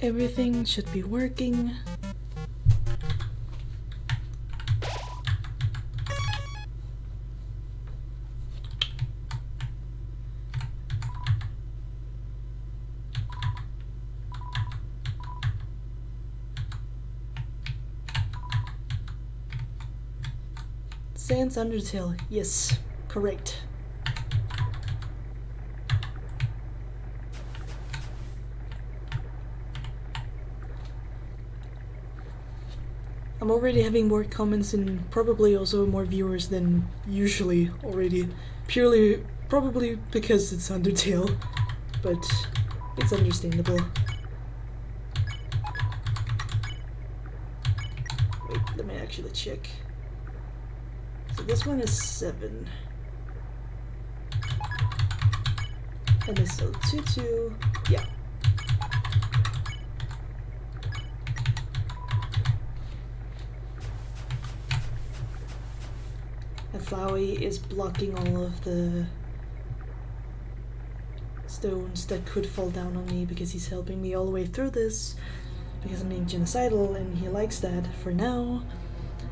Everything should be working. Sans Úndertale, yes, correct. I'm already having more comments and probably also more viewers than usually already. Purely, probably because it's Úndertale, but it's understandable. Wait, let me actually check. So this one is 7. And this is 2, yeah. And Flowey is blocking all of the stones that could fall down on me because he's helping me all the way through this. Because I'm being genocidal and he likes that for now.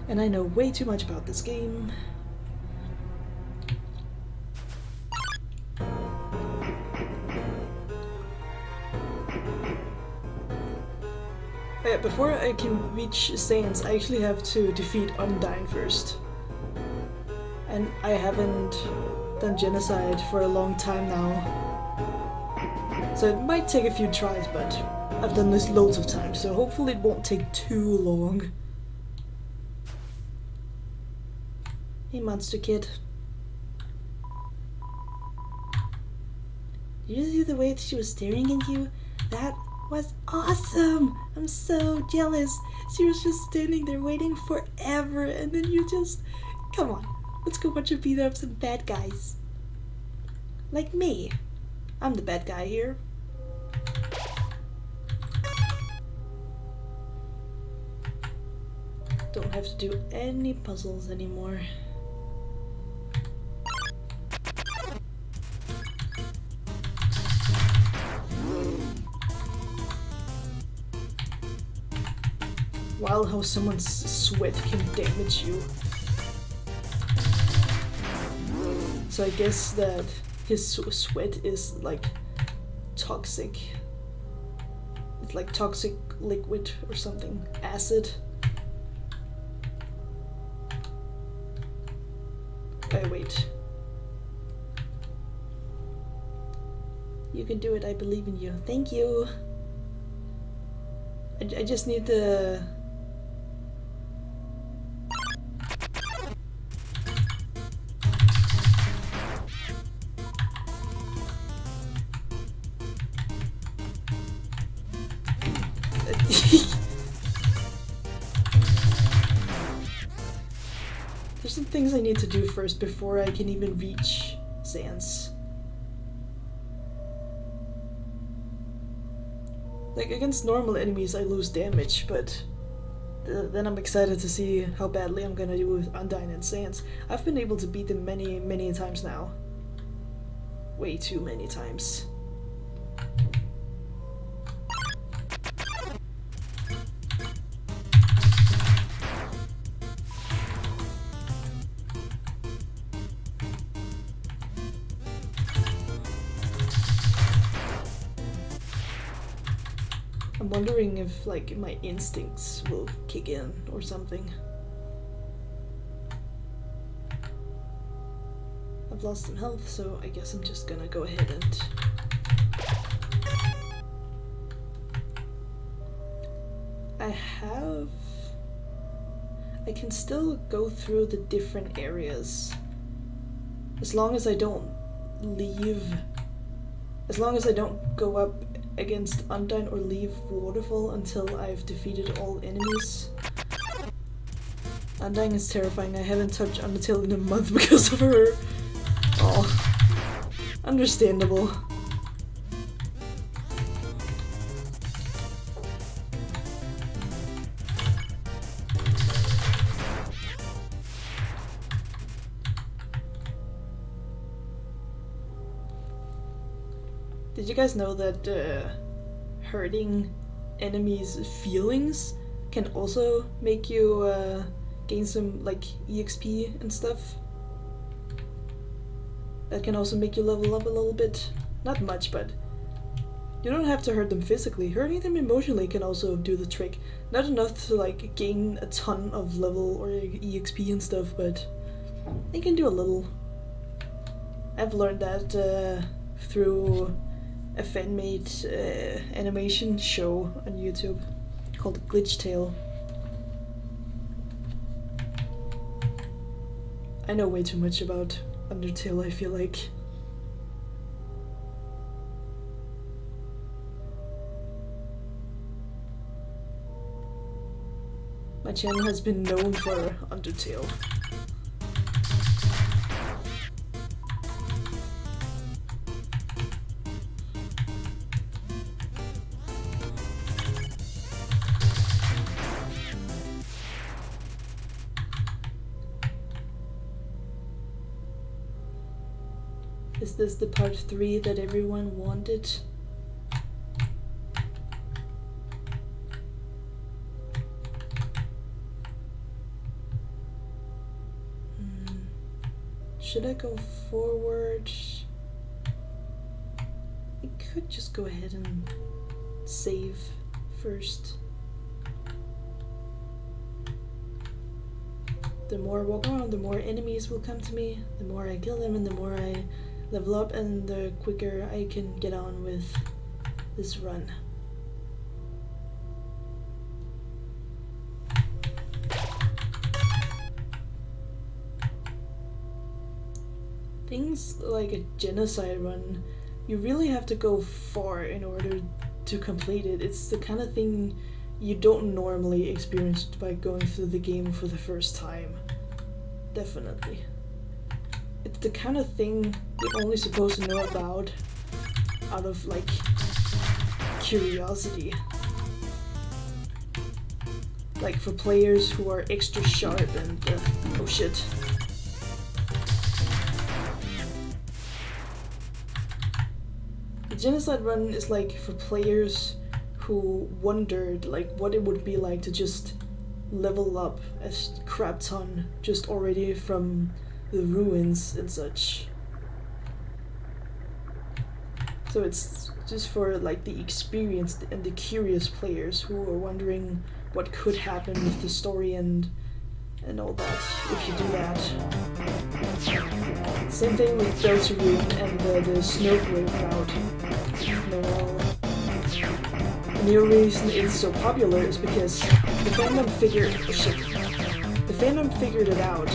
And I know way too much about this game. Before I can reach Sans, I actually have to defeat Undyne first. And I haven't done genocide for a long time now. So it might take a few tries, but I've done this loads of times, so hopefully it won't take too long. Hey, monster kid. Did you see the way that she was staring at you? That was awesome! I'm so jealous. She was just standing there waiting forever, and then you just... Come on, let's go watch her beat up some bad guys. Like me. I'm the bad guy here. Don't have to do any puzzles anymore. Wow, how someone's sweat can damage you. So I guess that his sweat is like toxic. It's like toxic liquid or something. Acid. Wait. You can do it, I believe in you. Thank you. I just need the... There's some things I need to do first before I can even reach Sans. Like, against normal enemies I lose damage, but then I'm excited to see how badly I'm gonna do with Undyne and Sans. I've been able to beat them many, many times now. Way too many times. I'm wondering if, like, my instincts will kick in or something. I've lost some health, so I guess I'm just gonna go ahead and... I can still go through the different areas. As long as I don't leave... As long as I don't go up against Undyne or leave Waterfall until I've defeated all enemies. Undyne is terrifying. I haven't touched Úndertale in a month because of her. Oh, understandable. Did you guys know that hurting enemies' feelings can also make you gain some like EXP and stuff. That can also make you level up a little bit. Not much, but you don't have to hurt them physically. Hurting them emotionally can also do the trick. Not enough to like gain a ton of level or EXP and stuff, but they can do a little. I've learned that through a fan-made animation show on YouTube called Úndertale. I know way too much about Úndertale, I feel like. My channel has been known for Úndertale. Is this the part 3 that everyone wanted? Should I go forward? I could just go ahead and save first. The more I walk around, the more enemies will come to me, the more I kill them and the more I level up and the quicker I can get on with this run. Things like a genocide run, you really have to go far in order to complete it. It's the kind of thing you don't normally experience by going through the game for the first time. Definitely. It's the kind of thing you're only supposed to know about out of like curiosity. Like for players who are extra sharp and oh shit. The genocide run is like for players who wondered like what it would be like to just level up a crap ton just already from the ruins and such. So it's just for like the experienced and the curious players who are wondering what could happen with the story and all that if you do that. Same thing with Delta Rune and the Snowgrave route. The real reason it's so popular is because the fandom figured it out,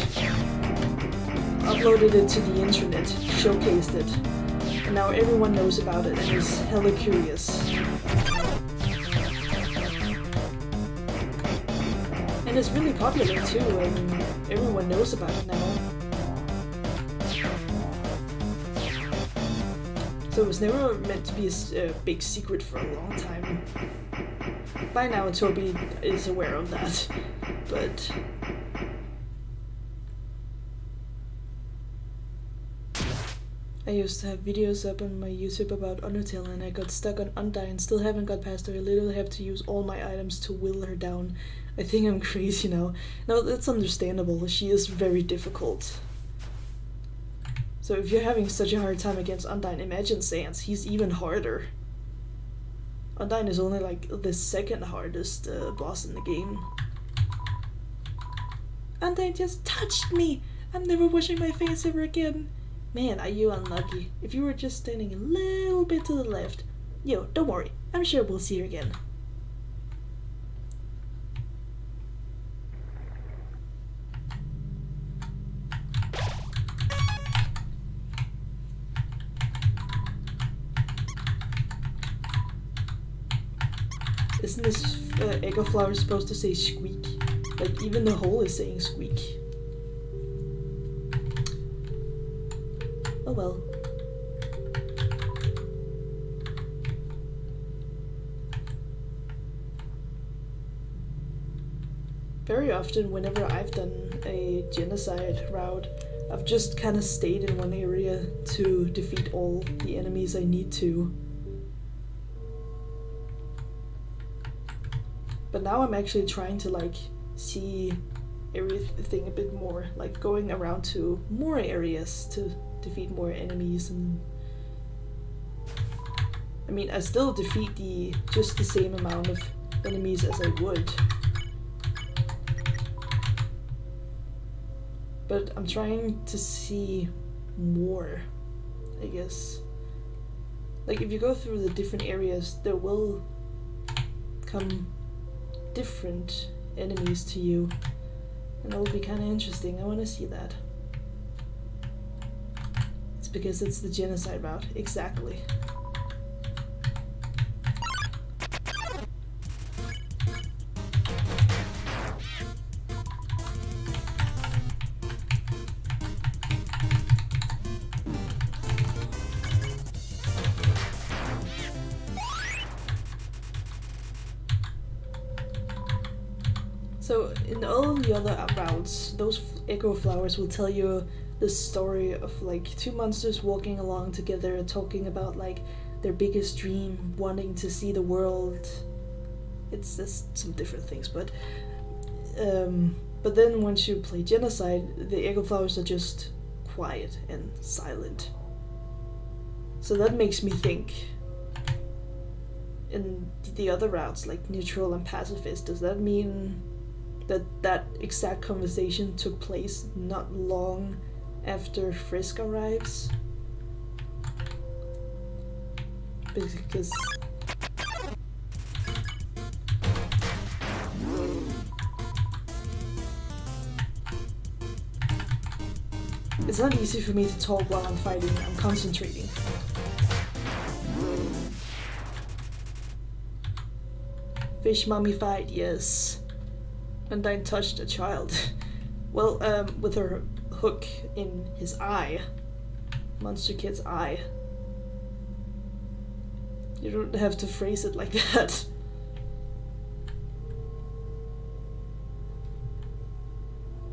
uploaded it to the internet, showcased it, and now everyone knows about it and is hella curious. And it's really popular too, and everyone knows about it now. So it was never meant to be a big secret for a long time. By now Toby is aware of that, but I used to have videos up on my YouTube about Úndertale and I got stuck on Undyne and still haven't got past her. I literally have to use all my items to will her down. I think I'm crazy now. No, that's understandable. She is very difficult. So if you're having such a hard time against Undyne, imagine Sans. He's even harder. Undyne is only like the second hardest boss in the game. Undyne just touched me! I'm never washing my face ever again. Man, are you unlucky. If you were just standing a little bit to the left. Yo, don't worry. I'm sure we'll see her again. Isn't this Echo Flower supposed to say squeak? Like, even the hole is saying squeak. Oh well. Very often, whenever I've done a genocide route, I've just kind of stayed in one area to defeat all the enemies I need to. But now I'm actually trying to like see everything a bit more, like going around to more areas to defeat more enemies. And I mean, I still defeat just the same amount of enemies as I would, but I'm trying to see more, I guess. Like if you go through the different areas, there will come different enemies to you, and that will be kind of interesting. I want to see that. It's because it's the genocide route, exactly. So in all the other routes, those echo flowers will tell you the story of like two monsters walking along together, talking about like their biggest dream, wanting to see the world. It's just some different things, but then once you play Genocide, the echo flowers are just quiet and silent. So that makes me think, in the other routes like Neutral and Pacifist, does that mean that exact conversation took place not long after Frisk arrives? Because it's not easy for me to talk while I'm fighting. I'm concentrating. Fish mummified, yes. Undyne touched a child. Well, with her hook in his eye. Monster Kid's eye. You don't have to phrase it like that.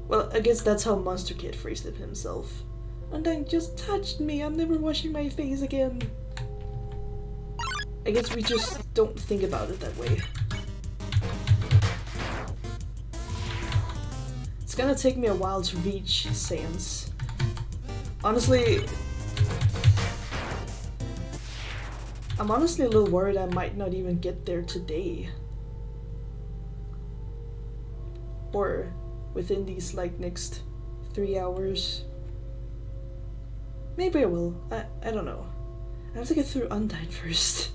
Well, I guess that's how Monster Kid phrased it himself. Undyne just touched me, I'm never washing my face again. I guess we just don't think about it that way. It's gonna take me a while to reach Sans. Honestly, I'm honestly a little worried I might not even get there today. Or within these like next 3 hours. Maybe I will. I don't know. I have to get through Undyne first.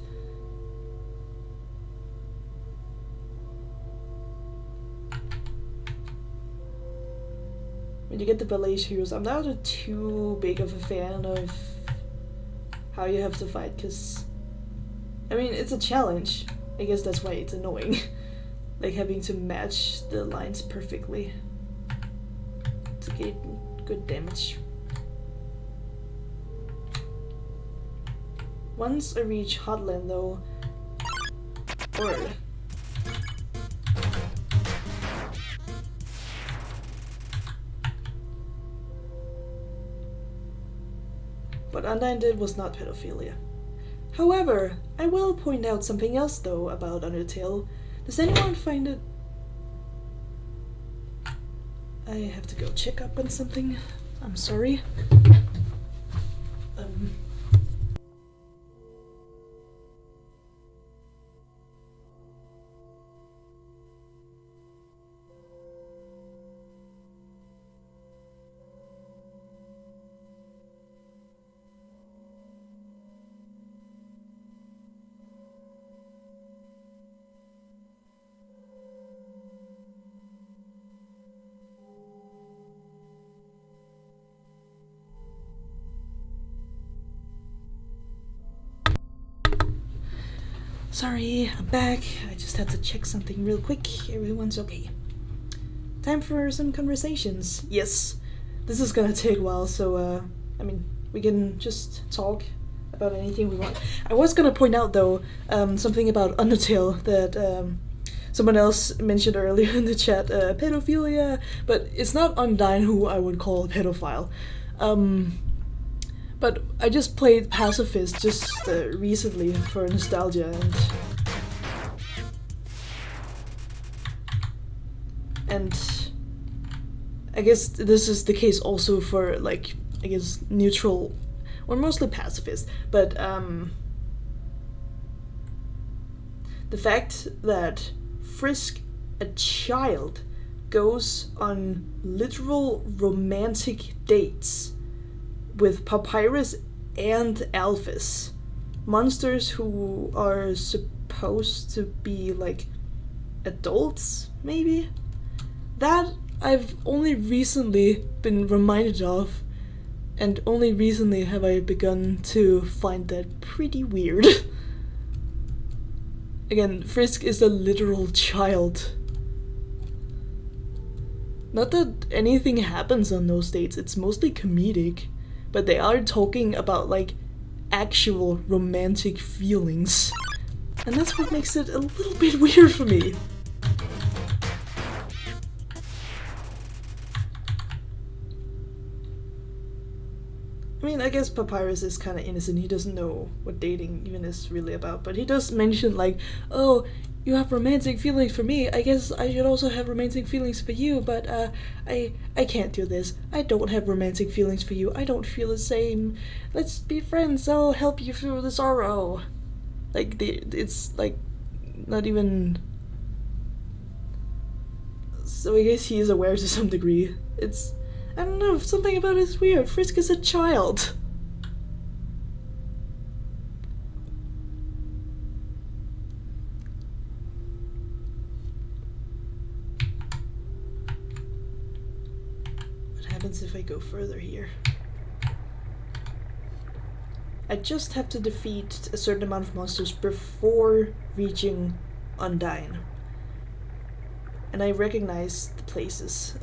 When you get the ballet shoes, I'm not too big of a fan of how you have to fight, because I mean, it's a challenge. I guess that's why it's annoying. Like having to match the lines perfectly to get good damage. Once I reach Hotland though, or what Undyne did was not pedophilia. However, I will point out something else though about Úndertale. Does anyone find it... I have to go check up on something. I'm sorry. Sorry, I'm back. I just had to check something real quick. Everyone's okay. Time for some conversations. Yes, this is gonna take a while, so I mean, we can just talk about anything we want. I was gonna point out though, something about Úndertale that someone else mentioned earlier in the chat, pedophilia, but it's not Undyne who I would call a pedophile. But I just played Pacifist just recently for nostalgia, and And I guess this is the case also for, like, I guess neutral or mostly pacifist, but the fact that Frisk, a child, goes on literal romantic dates with Papyrus and Alphys, monsters who are supposed to be like adults, maybe? That I've only recently been reminded of, and only recently have I begun to find that pretty weird. Again, Frisk is a literal child. Not that anything happens on those dates, it's mostly comedic, but they are talking about, like, actual romantic feelings. And that's what makes it a little bit weird for me. I mean, I guess Papyrus is kind of innocent. He doesn't know what dating even is really about, but he does mention, like, oh, you have romantic feelings for me. I guess I should also have romantic feelings for you, but I can't do this. I don't have romantic feelings for you. I don't feel the same. Let's be friends. I'll help you through the sorrow. Like, it's like not even. So I guess he is aware to some degree. It's, I don't know, something about it is weird. Frisk is a child. What happens if I go further here? I just have to defeat a certain amount of monsters before reaching Undyne. And I recognize the places.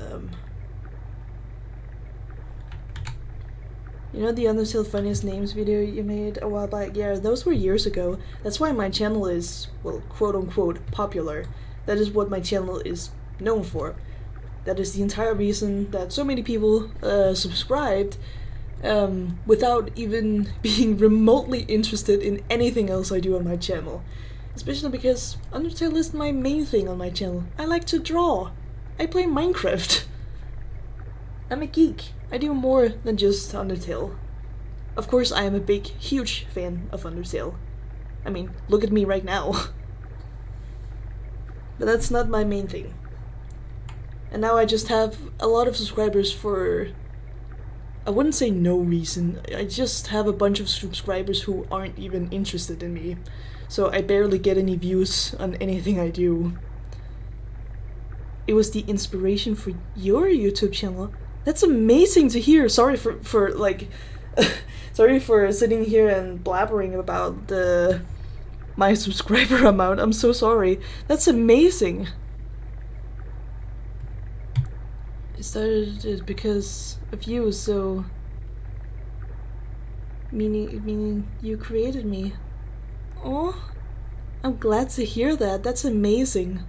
You know the Úndertale funniest names video you made a while back? Yeah, those were years ago. That's why my channel is, well, quote-unquote, popular. That is what my channel is known for. That is the entire reason that so many people subscribed without even being remotely interested in anything else I do on my channel. Especially because Úndertale is my main thing on my channel. I like to draw. I play Minecraft. I'm a geek. I do more than just Úndertale. Of course, I am a big, huge fan of Úndertale. I mean, look at me right now. But that's not my main thing. And now I just have a lot of subscribers for, I wouldn't say no reason. I just have a bunch of subscribers who aren't even interested in me. So I barely get any views on anything I do. It was the inspiration for your YouTube channel. That's amazing to hear. Sorry for like, sorry for sitting here and blabbering about my subscriber amount. I'm so sorry. That's amazing. I started it because of you, so meaning you created me. Oh, I'm glad to hear that. That's amazing.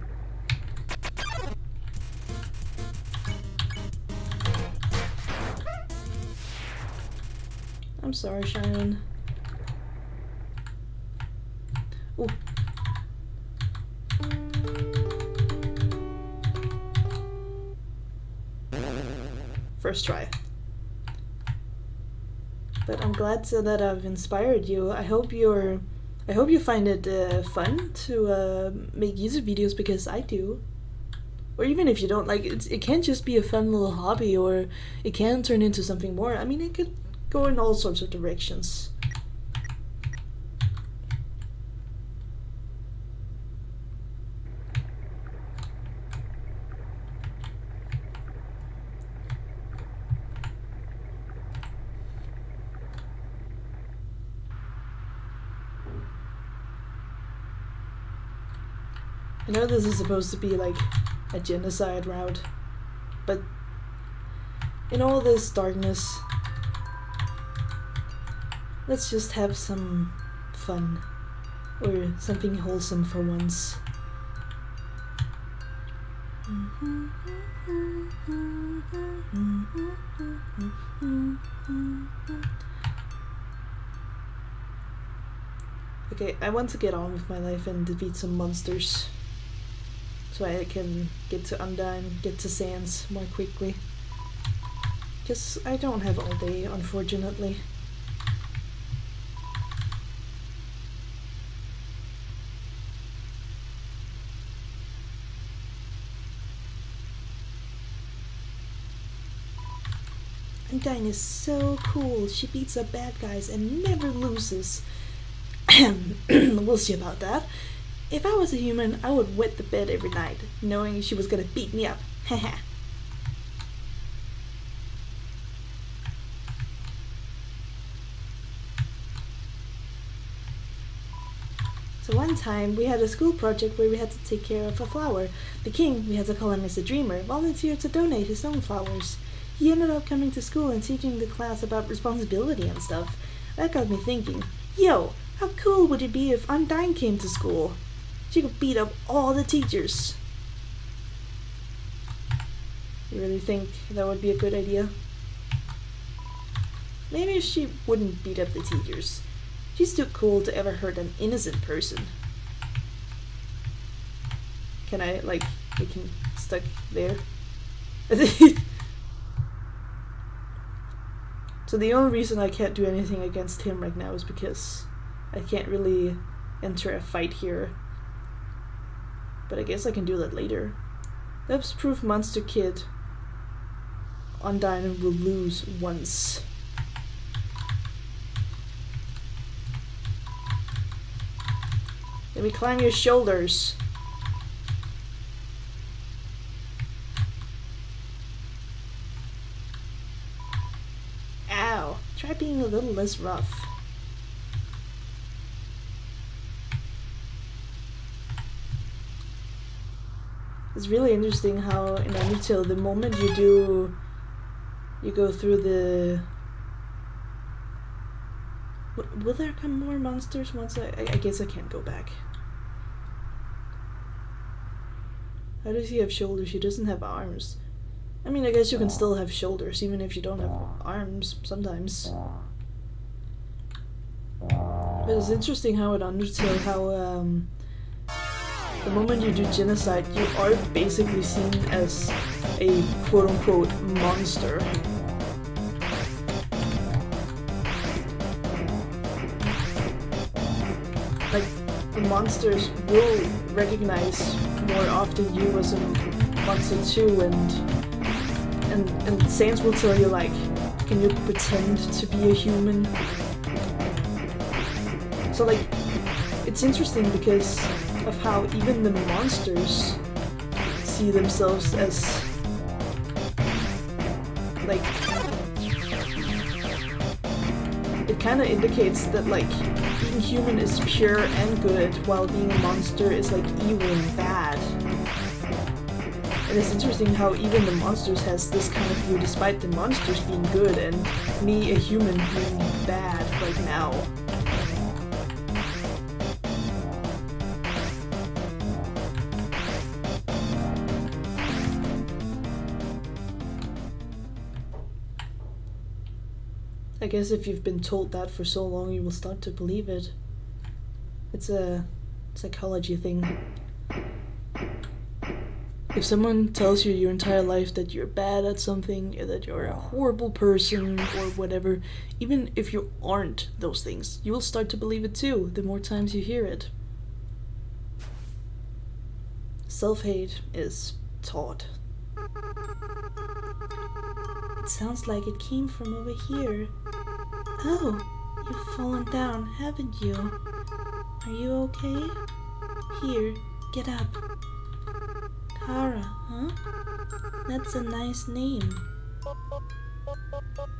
I'm sorry, Sharon. Ooh. First try. But I'm glad that I've inspired you. I hope you find it fun to make YouTube videos, because I do. Or even if you don't, like, it can't just be a fun little hobby, or it can turn into something more. I mean, it could go in all sorts of directions. I know this is supposed to be like a genocide route, but in all this darkness, let's just have some fun, or something wholesome for once. Okay, I want to get on with my life and defeat some monsters. so I can get to Undyne, get to Sans more quickly. Because I don't have all day, unfortunately. Undyne is so cool. She beats up bad guys and never loses. We'll see about that. If I was a human, I would wet the bed every night, knowing she was gonna beat me up. Haha. So one time, we had a school project where we had to take care of a flower. The king, we had to call him Mr. Dreamer, volunteered to donate his own flowers. He ended up coming to school and teaching the class about responsibility and stuff. That got me thinking, yo, how cool would it be if Undyne came to school? She could beat up all the teachers. You really think that would be a good idea? Maybe she wouldn't beat up the teachers. She's too cool to ever hurt an innocent person. Can I, like, we can stuck there? So the only reason I can't do anything against him right now is because I can't really enter a fight here. But I guess I can do that later. That's proof Monster Kid Undyne will lose once. Let me climb your shoulders. Ow. Try being a little less rough. It's really interesting how in Úndertale, the moment you go through the... Will there come more monsters once I guess I can't go back. How does he have shoulders? He doesn't have arms. I mean, I guess you can still have shoulders even if you don't have arms sometimes. But it's interesting how in Úndertale, how the moment you do genocide, you are basically seen as a quote-unquote monster. Like, the monsters will recognize more often you as a monster too, and Sans will tell you, like, can you pretend to be a human? So, like, it's interesting because of how even the monsters see themselves as, like, it kind of indicates that, like, being human is pure and good, while being a monster is, like, evil and bad. And it's interesting how even the monsters has this kind of view, despite the monsters being good and me, a human, being bad right now. I guess if you've been told that for so long, you will start to believe it. It's a psychology thing. If someone tells you your entire life that you're bad at something, that you're a horrible person, or whatever, even if you aren't those things, you will start to believe it too, the more times you hear it. Self-hate is taught. It sounds like it came from over here. Oh, you've fallen down, haven't you? Are you okay? Here, get up. Kara, huh? That's a nice name.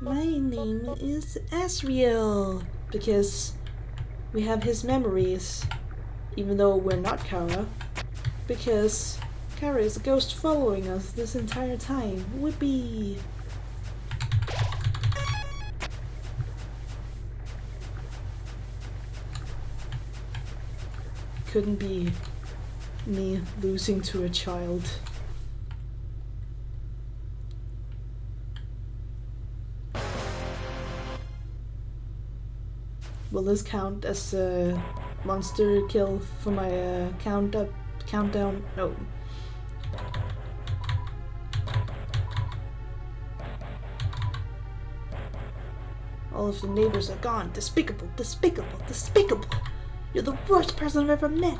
My name is Asriel, because we have his memories, even though we're not Kara, because Kara is a ghost following us this entire time. Whoopee! Couldn't be me losing to a child. Will this count as a monster kill for my count up countdown. No. All of the neighbors are gone. Despicable, despicable, despicable. You're the worst person I've ever met.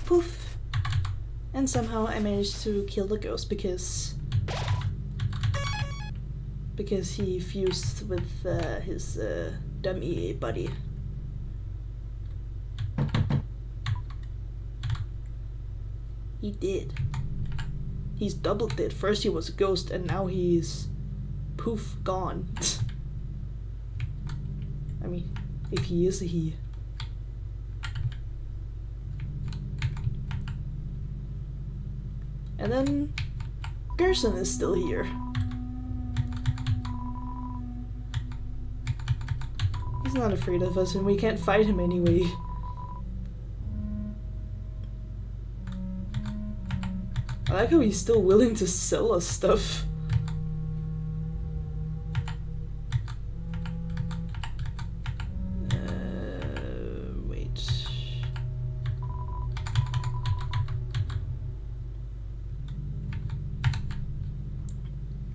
Poof. And somehow I managed to kill the ghost because he fused with his dummy buddy. He did. He's double dead. First he was a ghost and now he's poof gone. I mean, if he is a he. And then Gerson is still here. He's not afraid of us and we can't fight him anyway. I like how he's still willing to sell us stuff. Wait.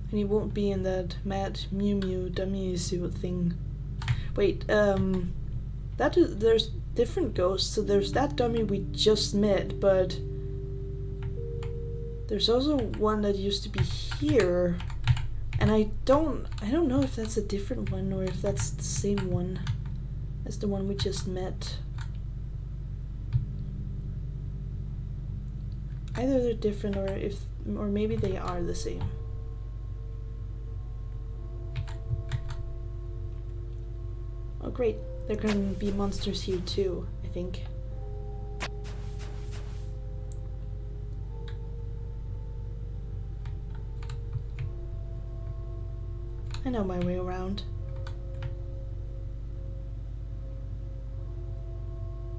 And he won't be in that mad Mew Mew dummy suit thing. Wait, there's different ghosts, so there's that dummy we just met, but there's also one that used to be here, and I don't know if that's a different one or if that's the same one as the one we just met. Either they're different or maybe they are the same. Oh great, there can be monsters here too, I think. I know my way around.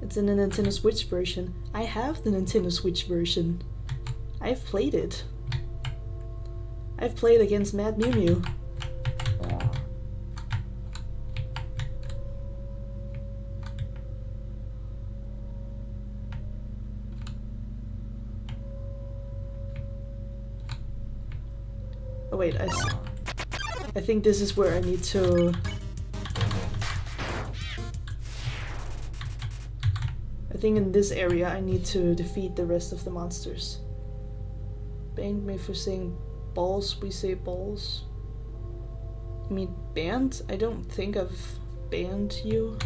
It's in the Nintendo Switch version. I have the Nintendo Switch version. I've played it. I've played against Mad Mew Mew. Oh wait, I think this is where I need to... I think in this area I need to defeat the rest of the monsters. Banned me for saying balls, we say balls. You mean banned? I don't think I've banned you.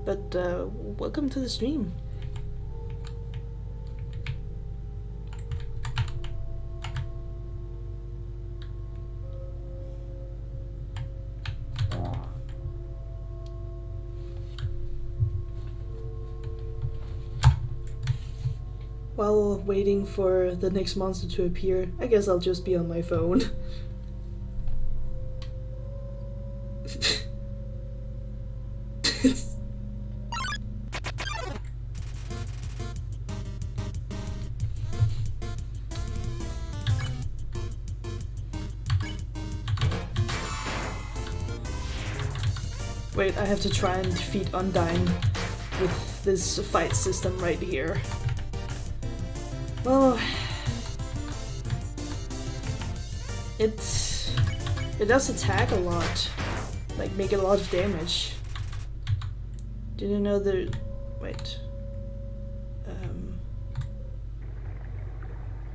But welcome to the stream. While waiting for the next monster to appear, I guess I'll just be on my phone. Wait, I have to try and defeat Undyne with this fight system right here. Well, it does attack a lot, like make a lot of damage. Didn't know there. Wait.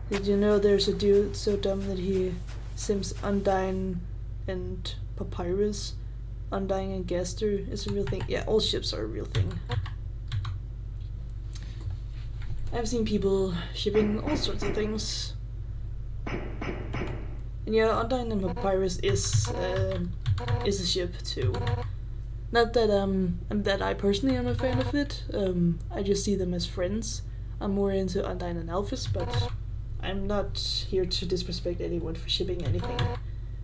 Did you know there's a dude so dumb that he sims Undyne and Papyrus? Undyne and Gaster is a real thing. Yeah, all ships are a real thing. I've seen people shipping all sorts of things. And yeah, Undyne and Papyrus is a ship too. Not that I personally am a fan of it. I just see them as friends. I'm more into Undyne and Alphys, but I'm not here to disrespect anyone for shipping anything.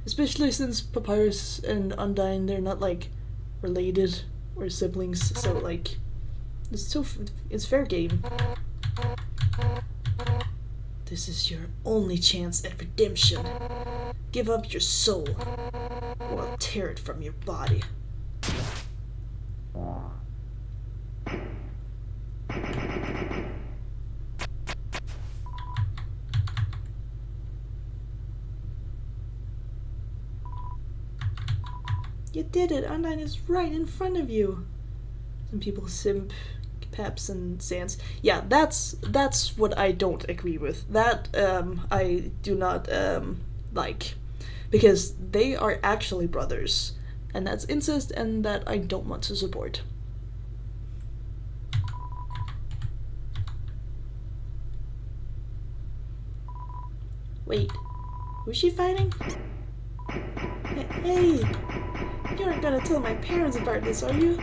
Especially since Papyrus and Undyne, they're not like related. We're siblings, so like, it's fair game. This is your only chance at redemption. Give up your soul, or I'll tear it from your body. You did it! Undyne is right in front of you! Some people simp, Peps, and Sans. Yeah, that's what I don't agree with. That, I do not, like. Because they are actually brothers. And that's incest, and that I don't want to support. Wait, who's she fighting? Hey! You aren't gonna tell my parents about this, are you?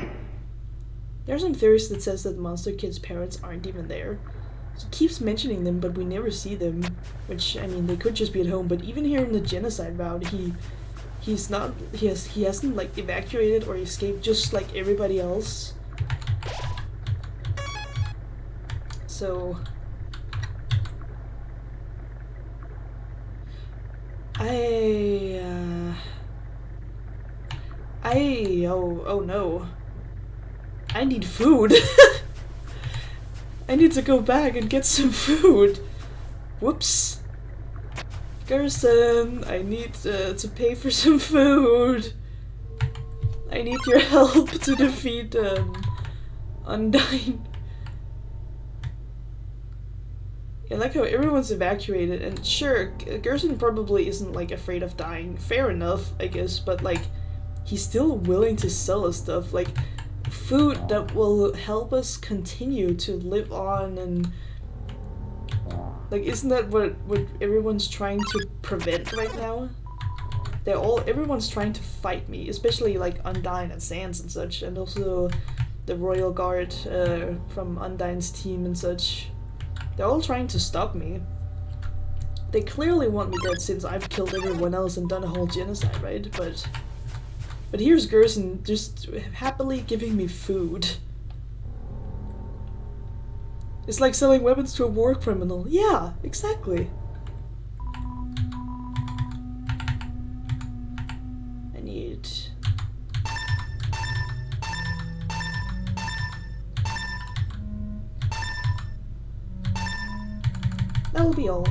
There's some theories that says that Monster Kid's parents aren't even there. He keeps mentioning them, but we never see them. Which, I mean, they could just be at home, but even here in the genocide route, he hasn't like evacuated or escaped just like everybody else. So oh no. I need food. I need to go back and get some food. Whoops. Gerson, I need to pay for some food. I need your help to defeat Undyne. I like how everyone's evacuated, and sure, Gerson probably isn't like afraid of dying. Fair enough, I guess, but like, he's still willing to sell us stuff, like food that will help us continue to live on, and like, isn't that what everyone's trying to prevent right now? Everyone's trying to fight me, especially like Undyne and Sans and such, and also the Royal Guard from Undyne's team and such. They're all trying to stop me. They clearly want me dead since I've killed everyone else and done a whole genocide, right? But here's Gerson just happily giving me food. It's like selling weapons to a war criminal. Yeah, exactly. I need... That'll be all.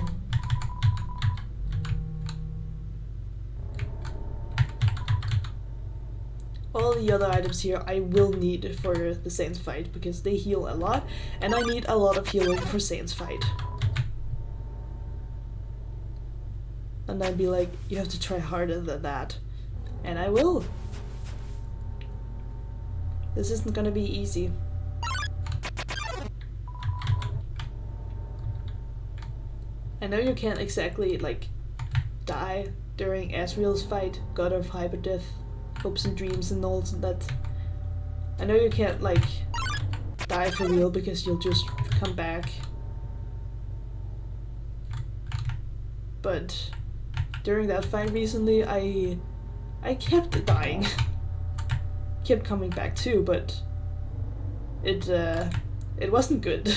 All the other items here I will need for the Sans fight, because they heal a lot, and I need a lot of healing for Sans fight. And I'd be like, you have to try harder than that. And I will. This isn't gonna be easy. I know you can't exactly, like, die during Asriel's fight, God of Hyperdeath, hopes and dreams and all that. I know you can't, like, die for real because you'll just come back. But during that fight recently, I kept dying. Kept coming back too, but it wasn't good.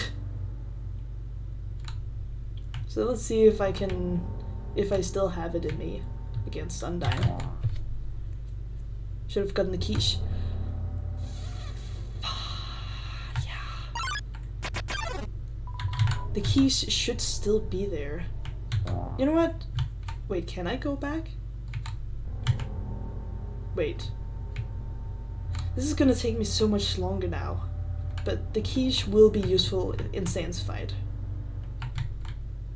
So let's see if I still have it in me against Undyne. Should have gotten the quiche. Yeah. The quiche should still be there. You know what? Wait, can I go back? Wait. This is gonna take me so much longer now. But the quiche will be useful in Sans fight.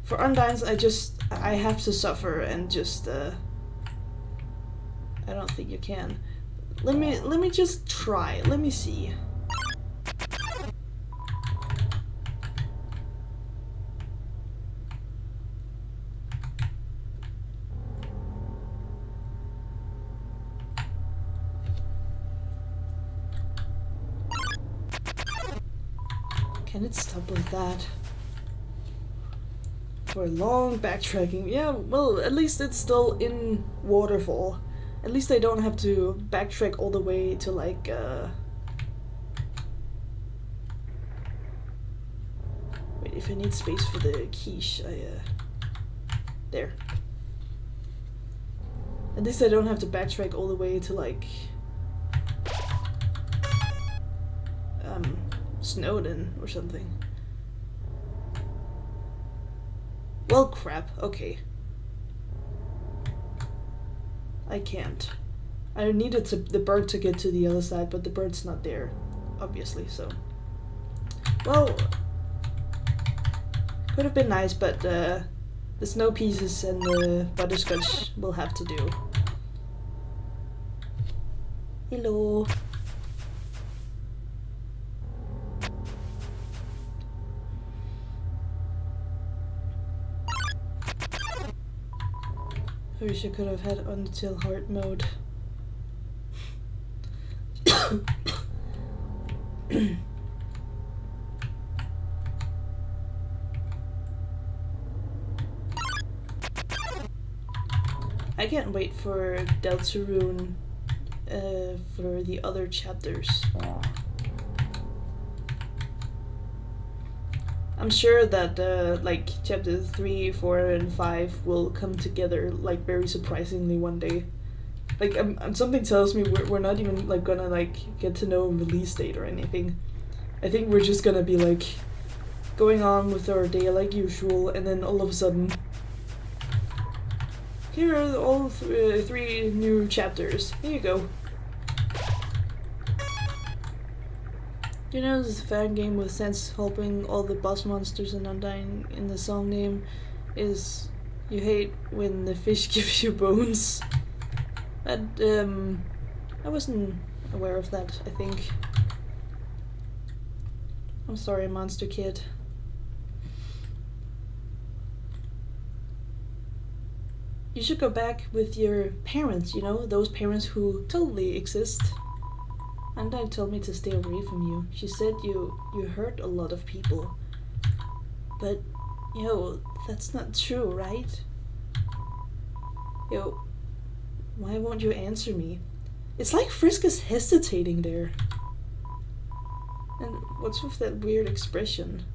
For Undyne's, I have to suffer and just, I don't think you can. Let me just try. Let me see. Can it stop with that? For long backtracking. Yeah, well, at least it's still in Waterfall. At least I don't have to backtrack all the way to, like, if I need space for the quiche, there. At least I don't have to backtrack all the way to, like, Snowden or something. Well, crap, okay. I can't. I needed the bird to get to the other side, but the bird's not there, obviously, so. Well, could have been nice, but the snow pieces and the butterscotch will have to do. Hello. I wish I could have had Úndertale hard mode. I can't wait for Deltarune for the other chapters. I'm sure that like chapter 3, 4, and 5 will come together like very surprisingly one day. Like something tells me we're not even like gonna like get to know a release date or anything. I think we're just gonna be like going on with our day like usual, and then all of a sudden, here are all 3 new chapters. Here you go. You know, this fan game with Sense helping all the boss monsters and Undyne in the song name is you hate when the fish gives you bones. That, I wasn't aware of that, I think. I'm sorry, Monster Kid. You should go back with your parents, you know, those parents who totally exist. Undyne told me to stay away from you. She said you hurt a lot of people. But, yo, that's not true, right? Yo, why won't you answer me? It's like Frisk is hesitating there. And what's with that weird expression?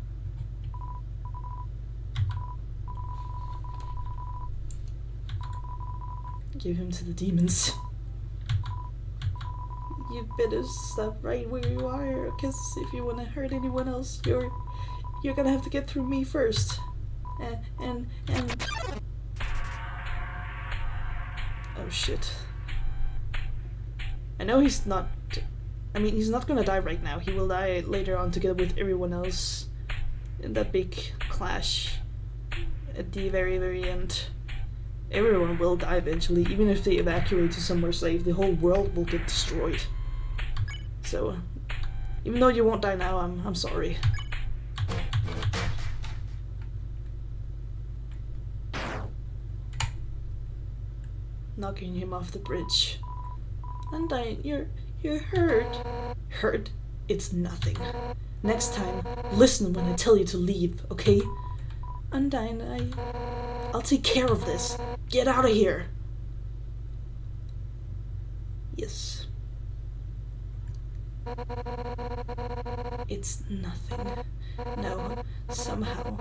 Give him to the demons. You better stop right where you are, because if you want to hurt anyone else, you're gonna have to get through me first. And oh shit. I know he's not, I mean, he's not gonna die right now. He will die later on together with everyone else in that big clash at the very, very end. Everyone will die eventually, even if they evacuate to somewhere safe. The whole world will get destroyed. So, even though you won't die now, I'm sorry. Knocking him off the bridge. Undyne, you're hurt. Hurt? It's nothing. Next time, listen when I tell you to leave, okay? Undyne, I'll take care of this. Get out of here. Yes. It's nothing. No, somehow,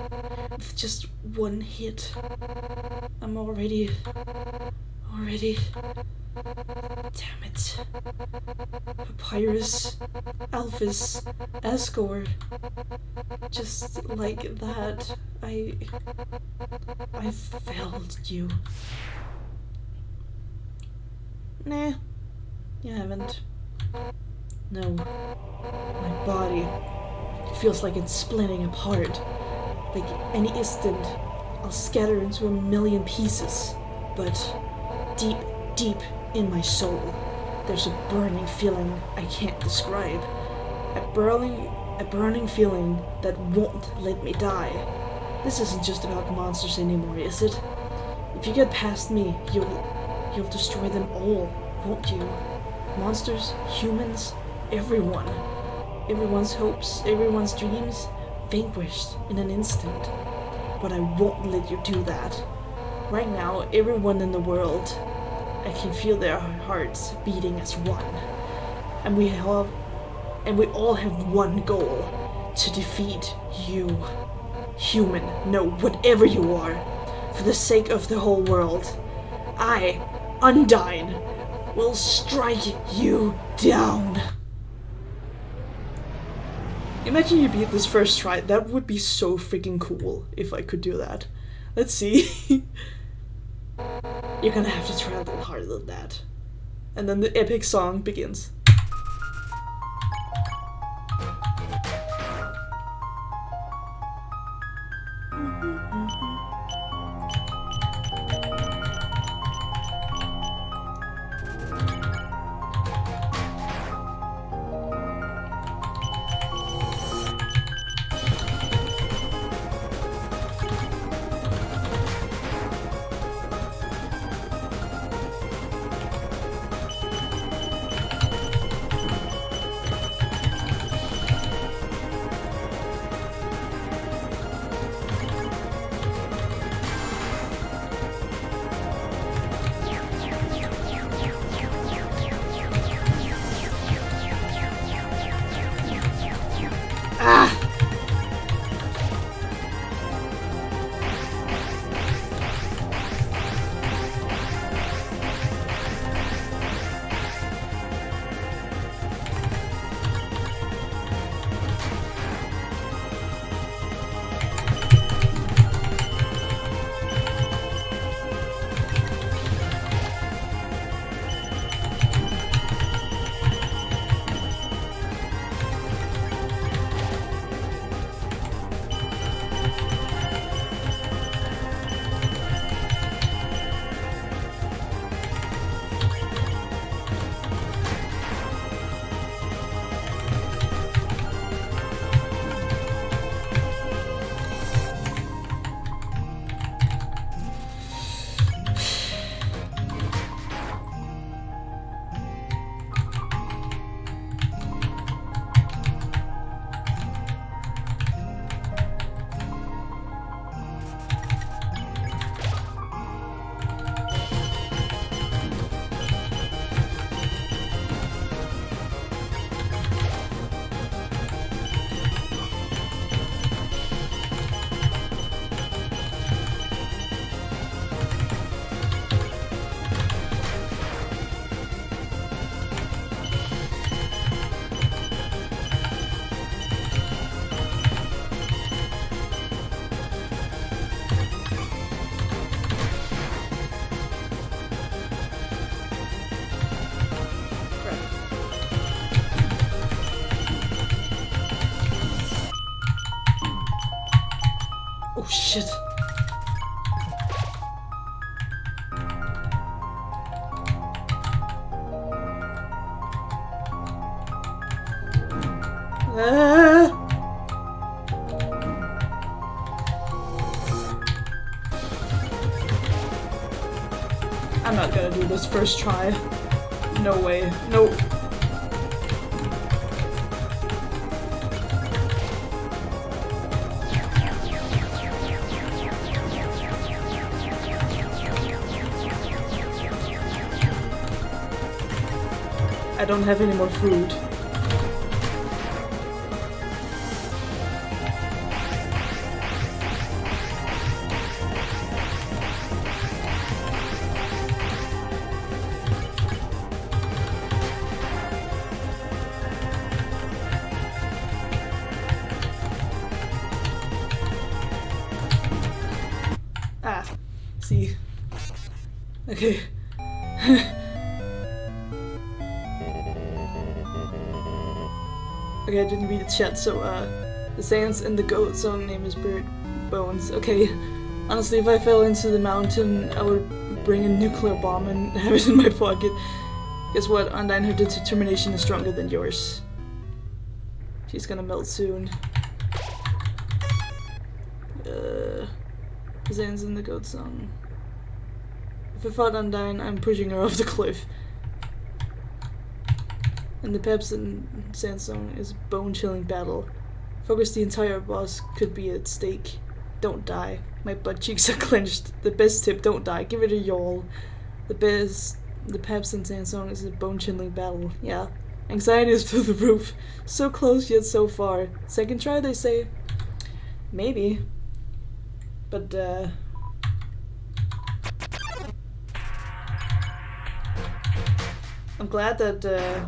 with just one hit, I'm already... Damn it. Papyrus, Alphys, Asgore. Just like that, I failed you. Nah, you haven't. No. My body feels like it's splitting apart. Like any instant, I'll scatter into a million pieces. But deep, deep in my soul, there's a burning feeling I can't describe. A burning feeling that won't let me die. This isn't just about monsters anymore, is it? If you get past me, you'll destroy them all, won't you? Monsters, humans, everyone. Everyone's hopes, everyone's dreams, vanquished in an instant. But I won't let you do that. Right now, everyone in the world, I can feel their hearts beating as one. And we all have one goal: to defeat you. human, no, whatever you are, for the sake of the whole world, I, Undyne, will strike you down. Imagine you beat this first try. That would be so freaking cool if I could do that. Let's see. You're gonna have to try a little harder than that. And then the epic song begins. Oh shit. I'm not gonna do this first try. No way. Nope. I don't have any more food. Ah, see. Okay. Okay, I didn't read the chat, so the sands in the goat song name is Bird Bones. Okay, honestly, if I fell into the mountain, I would bring a nuclear bomb and have it in my pocket. Guess what? Undyne, her determination is stronger than yours. She's gonna melt soon. The sands in the goat song. If I fought Undyne, I'm pushing her off the cliff. And the Peps and Sandsong is a bone-chilling battle. Focus the entire boss could be at stake. Don't die. My butt cheeks are clenched. The best tip, don't die. Give it a yawl. The Peps and Sandsong is a bone-chilling battle. Yeah. Anxiety is through the roof. So close yet so far. Second try, they say? Maybe. But I'm glad that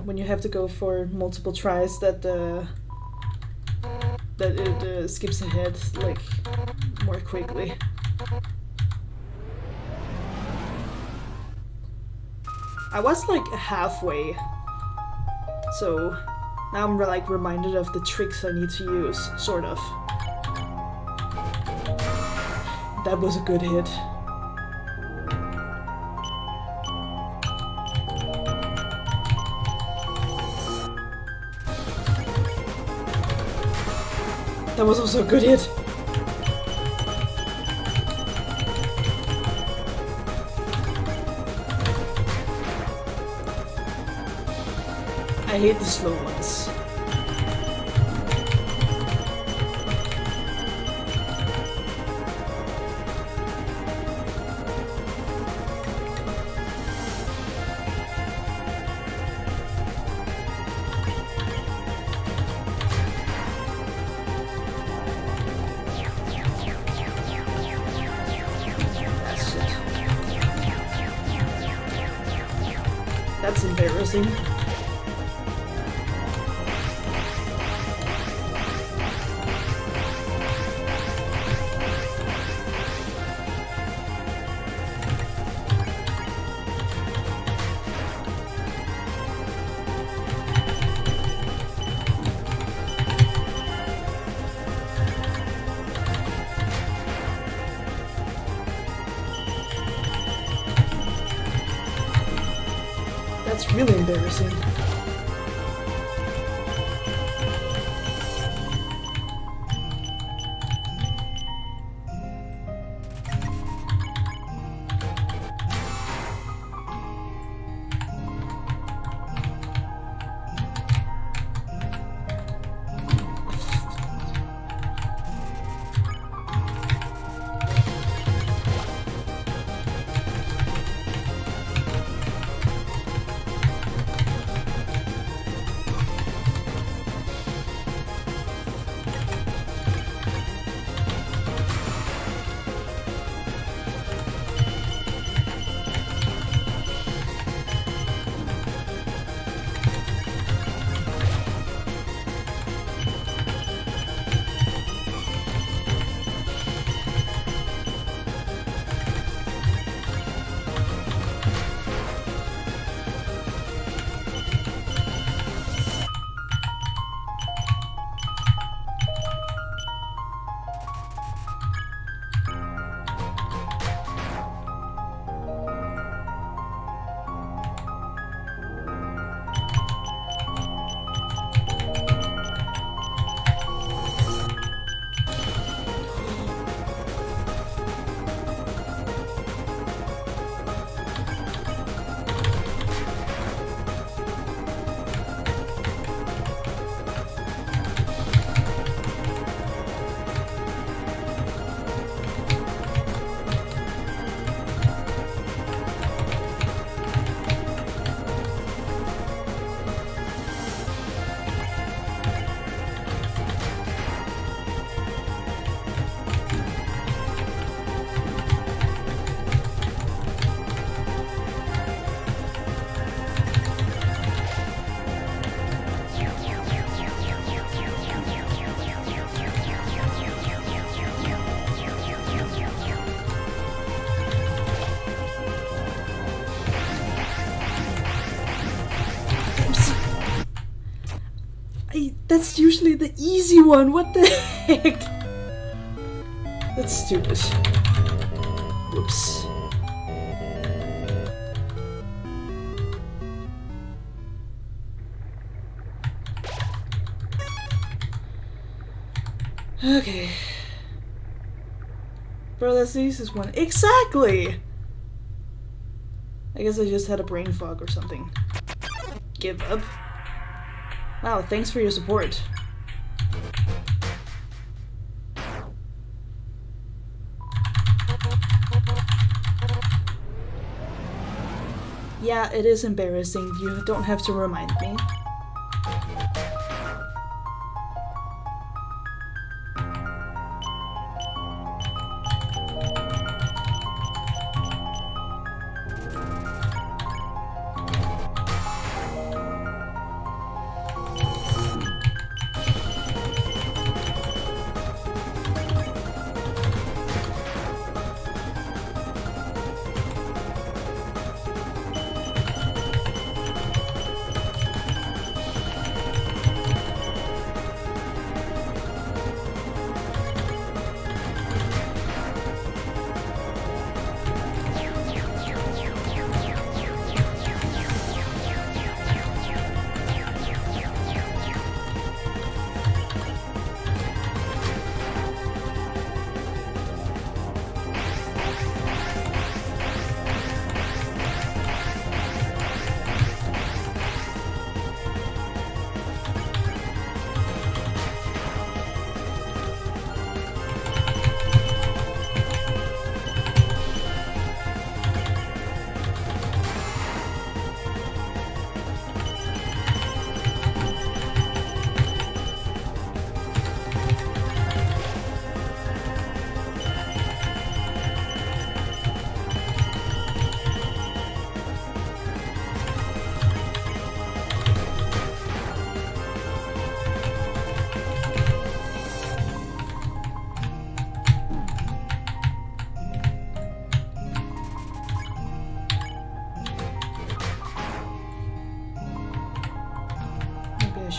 when you have to go for multiple tries, that it skips ahead like more quickly. I was like halfway, so now I'm like reminded of the tricks I need to use, sort of. That was a good hit. That was also a good hit. I hate the slow ones. That's embarrassing. That's really embarrassing. That's usually the easy one, what the heck? That's stupid. Whoops. Okay. Bro, that's the easiest one. Exactly! I guess I just had a brain fog or something. Give up. Wow, thanks for your support. Yeah, it is embarrassing. You don't have to remind me.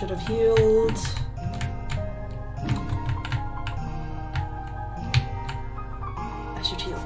should have healed. I should heal.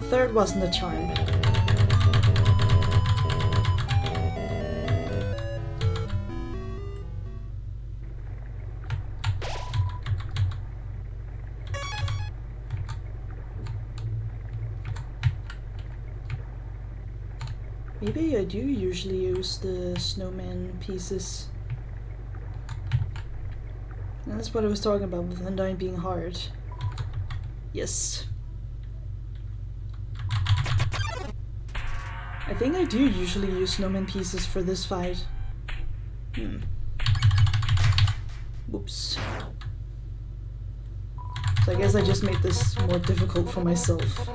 Third wasn't a charm. Maybe I do usually use the snowman pieces. And that's what I was talking about with Undyne being hard. Yes. I think I do usually use snowman pieces for this fight. Whoops. So I guess I just made this more difficult for myself.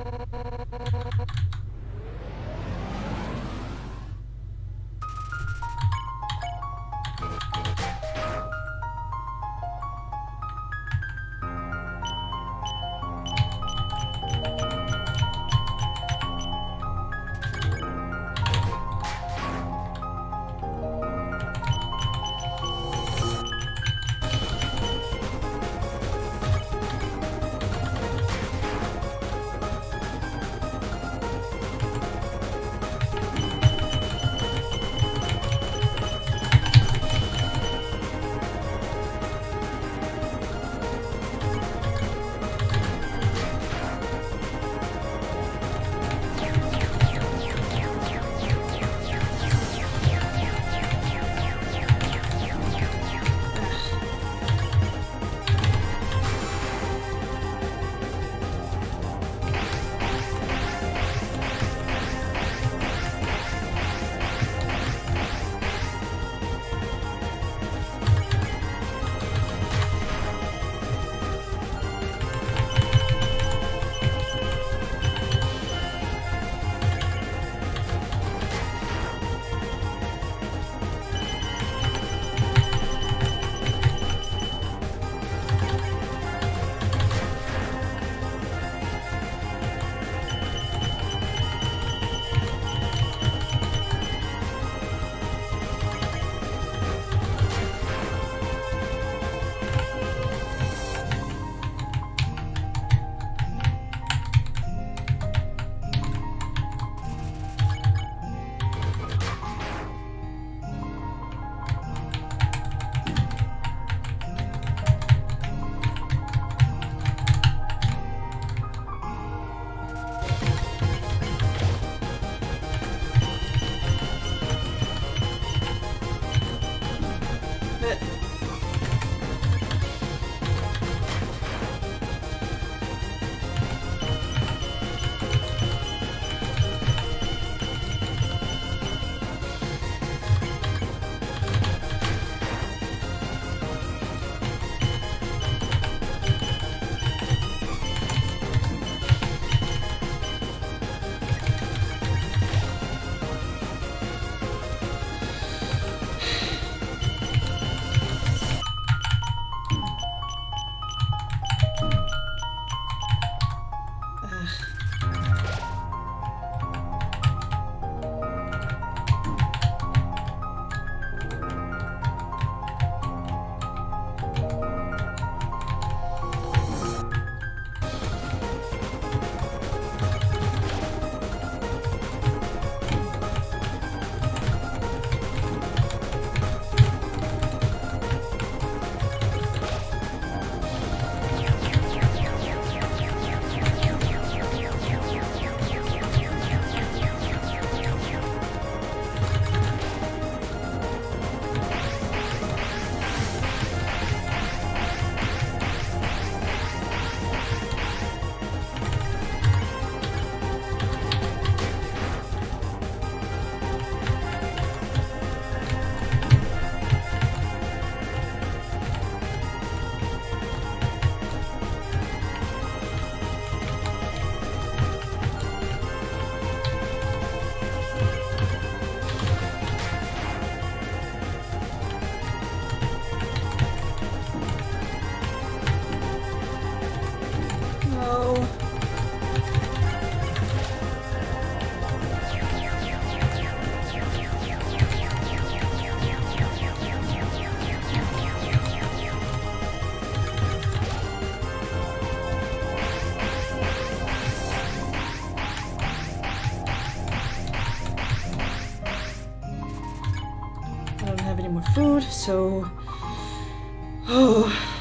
food, so... Oh...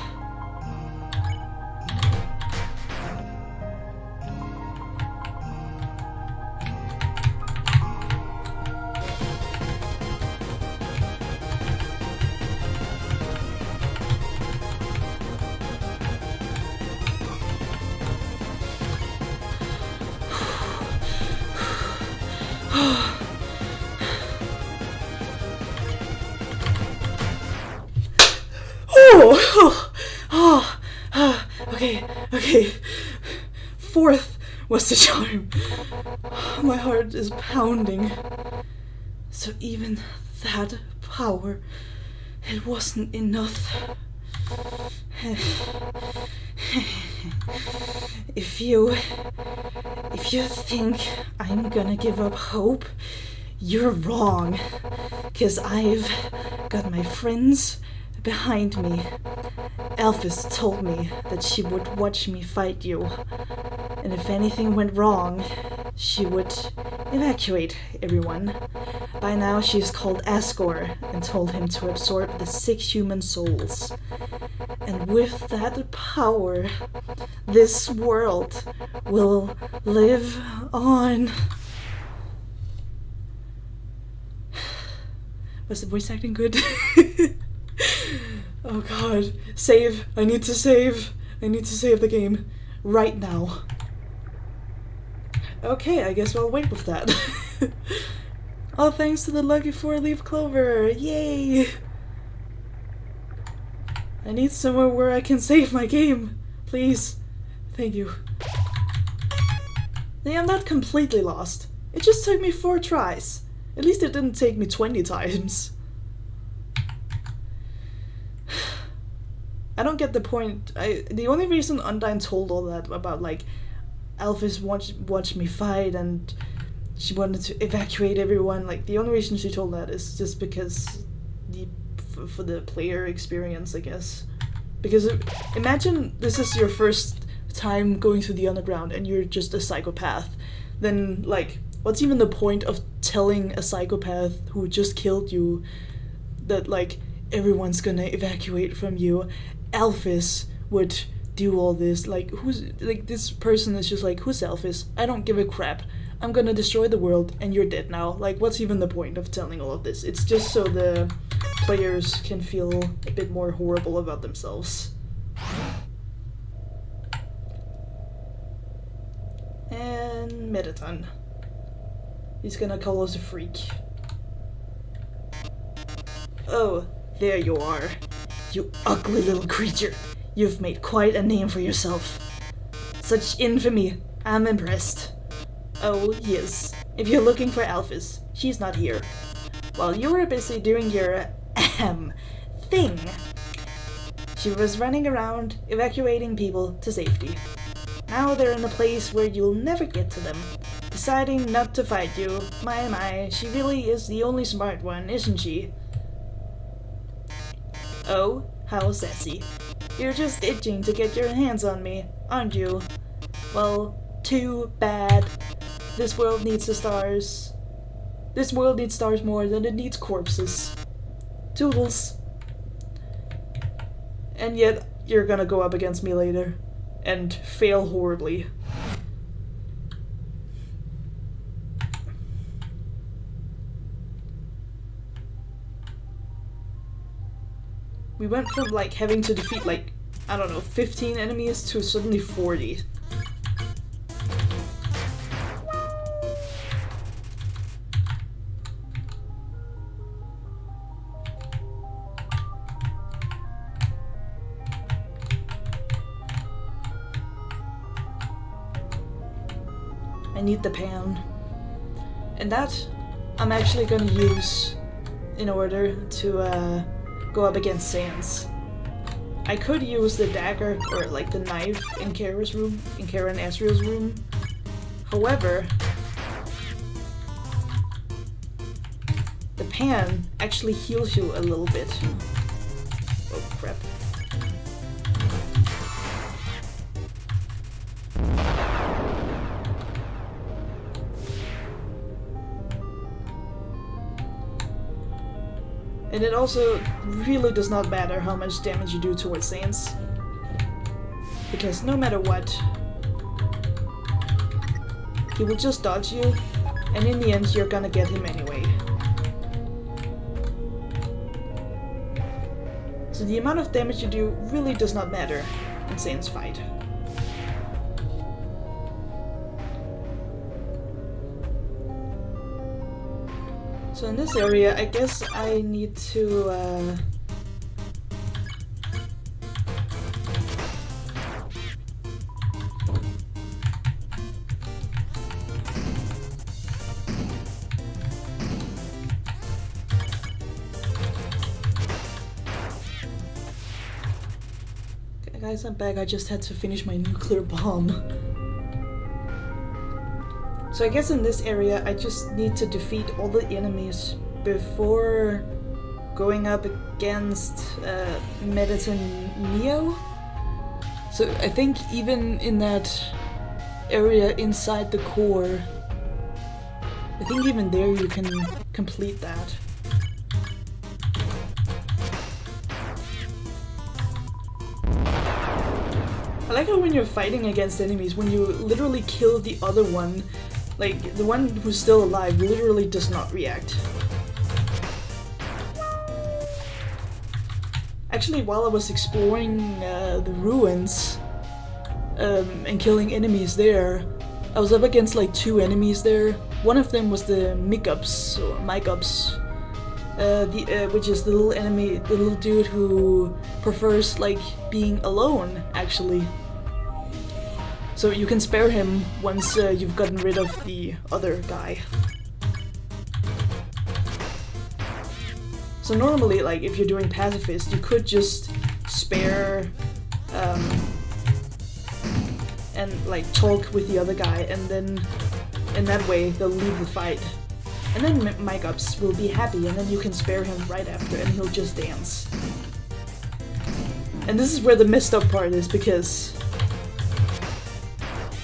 Okay. Fourth was the charm. My heart is pounding. So even that power, it wasn't enough. If you think I'm gonna give up hope, you're wrong. 'Cause I've got my friends behind me. Alphys told me that she would watch me fight you, and if anything went wrong, she would evacuate everyone. By now she's called Asgore and told him to absorb the 6 human souls. And with that power, this world will live on. Was the voice acting good? Oh god. Save. I need to save. I need to save the game. Right now. Okay, I guess I'll wait with that. All thanks to the lucky 4-leaf clover. Yay! I need somewhere where I can save my game. Please. Thank you. Yeah, I'm not completely lost. It just took me 4 tries. At least it didn't take me 20 times. I don't get the point. The only reason Undyne told all that about, like, Alphys watched me fight and she wanted to evacuate everyone, like, the only reason she told that is just because for the player experience, I guess. Because imagine this is your first time going through the underground and you're just a psychopath. Then, like, what's even the point of telling a psychopath who just killed you that, like, everyone's gonna evacuate from you? Alphys would do all this. Like, this person is just like, who's Alphys? I don't give a crap. I'm gonna destroy the world and you're dead now. Like, what's even the point of telling all of this? It's just so the players can feel a bit more horrible about themselves. And Mettaton. He's gonna call us a freak. Oh, there you are. You ugly little creature. You've made quite a name for yourself. Such infamy. I'm impressed. Oh, yes. If you're looking for Alphys, she's not here. While you were busy doing your, thing, she was running around, evacuating people to safety. Now they're in a place where you'll never get to them. Deciding not to fight you. My, she really is the only smart one, isn't she? Oh, how sassy. You're just itching to get your hands on me, aren't you? Well, too bad. This world needs the stars. This world needs stars more than it needs corpses. Toodles. And yet, you're gonna go up against me later. And fail horribly. We went from, like, having to defeat, like, I don't know, 15 enemies to suddenly 40. I need the pan. And that I'm actually gonna use in order to, go up against Sans. I could use the dagger or like the knife in Kara's room, in Kara and Asriel's room. However, the pan actually heals you a little bit. Oh crap. And it also really does not matter how much damage you do towards Saints, because no matter what, he will just dodge you, and in the end you're gonna get him anyway. So the amount of damage you do really does not matter in Saints fight. So in this area, I guess I need to guys, I'm back. I just had to finish my nuclear bomb. So I guess in this area I just need to defeat all the enemies before going up against Mettaton Neo. So I think even in that area inside the core, I think even there you can complete that. I like how when you're fighting against enemies, when you literally kill the other one, like, the one who's still alive literally does not react. Actually, while I was exploring the ruins and killing enemies there, I was up against like 2 enemies there. One of them was the Migups, or Migups, which is the little enemy, the little dude who prefers like being alone, actually. So you can spare him once you've gotten rid of the other guy. So normally, like, if you're doing pacifist, you could just spare and like talk with the other guy, and then in that way they'll leave the fight. And then Migups will be happy, and then you can spare him right after, and he'll just dance. And this is where the messed up part is, because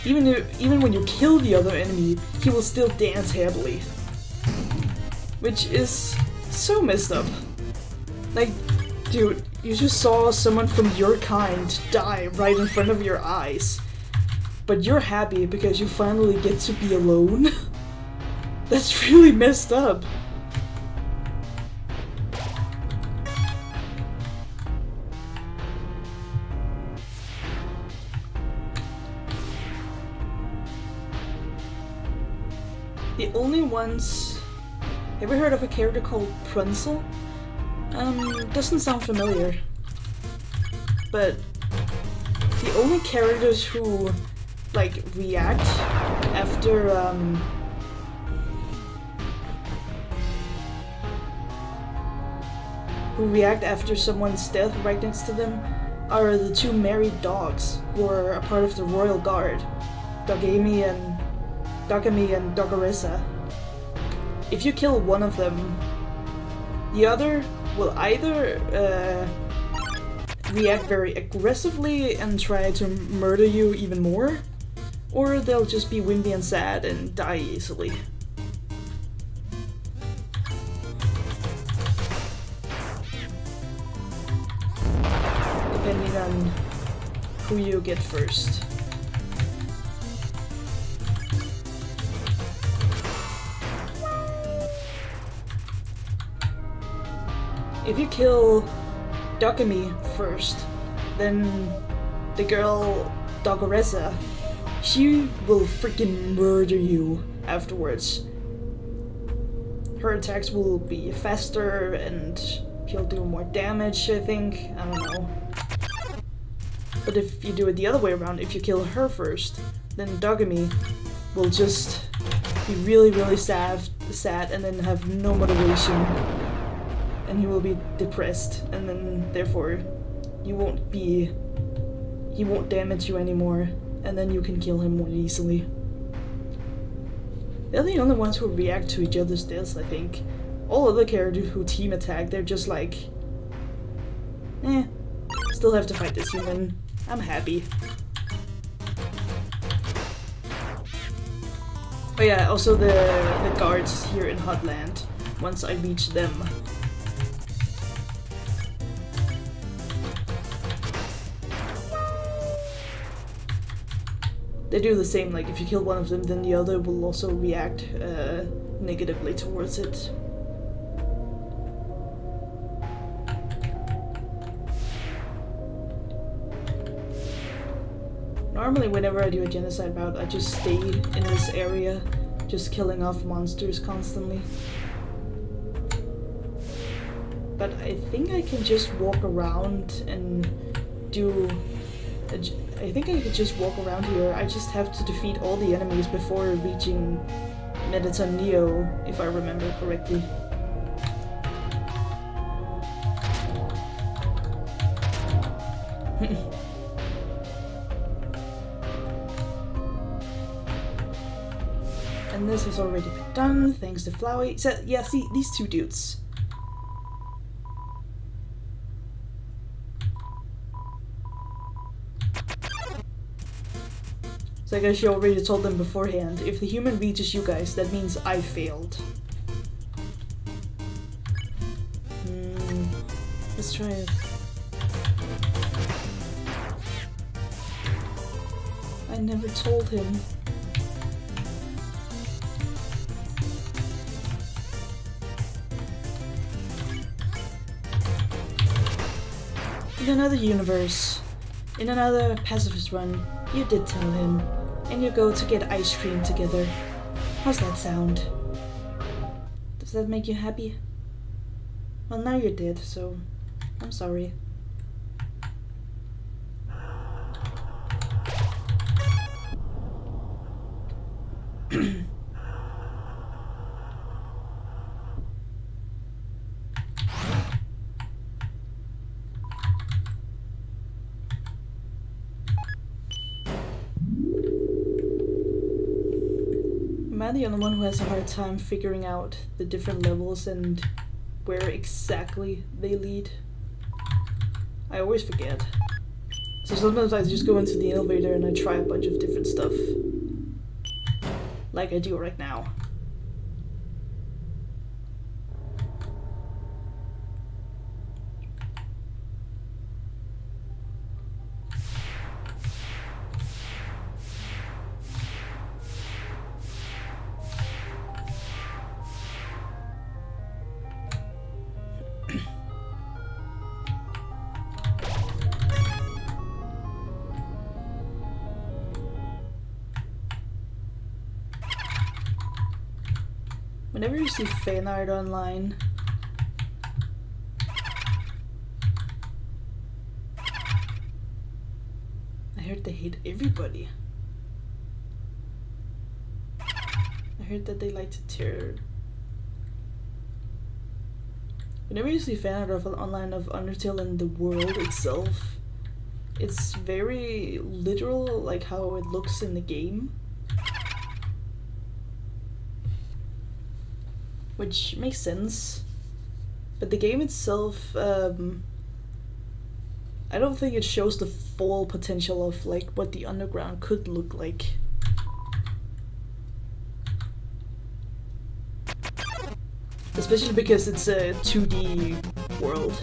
even when you kill the other enemy, he will still dance happily. Which is so messed up. Like, dude, you just saw someone from your kind die right in front of your eyes. But you're happy because you finally get to be alone? That's really messed up. The only ones... Have you heard of a character called Prunsel? Doesn't sound familiar. But the only characters who, like, react after, someone's death right next to them are the 2 married dogs who are a part of the Royal Guard, Dogami and Dogoressa. If you kill one of them, the other will either react very aggressively and try to murder you even more, or they'll just be wimpy and sad and die easily. Depending on who you get first. If you kill Dokami first, then the girl Dogoressa, she will freaking murder you afterwards. Her attacks will be faster and she'll do more damage, I think. I don't know. But if you do it the other way around, if you kill her first, then Dogami will just be really, really sad and then have no motivation. And he will be depressed, and then therefore he won't damage you anymore, and then you can kill him more easily. They're the only ones who react to each other's deaths, I think. All other characters who team attack, they're just like, still have to fight this human. I'm happy. Oh yeah, also the guards here in Hotland, once I reach them. they do the same, like if you kill one of them, then the other will also react negatively towards it. Normally whenever I do a genocide bout, I just stay in this area, just killing off monsters constantly. But I think I can just walk around and do... I think I could just walk around here. I just have to defeat all the enemies before reaching Mettaton Neo, if I remember correctly. And this has already been done, thanks to Flowey. So, yeah, see, these two dudes. So I guess you already told them beforehand, if the human reaches you guys, that means I failed. Let's try it. I never told him. In another universe, in another pacifist run, you did tell him, and you go to get ice cream together. How's that sound? Does that make you happy? Well, now you're dead, so I'm sorry. Am I the only one who has a hard time figuring out the different levels and where exactly they lead? I always forget. So sometimes I just go into the elevator and I try a bunch of different stuff. Like I do right now. Whenever you see fan art online, I heard they hate everybody. I heard that they like to tear. Whenever you see fan art of online of Úndertale and the world itself, it's very literal, like how it looks in the game. Which makes sense, but the game itself, I don't think it shows the full potential of like what the underground could look like. Especially because it's a 2D world.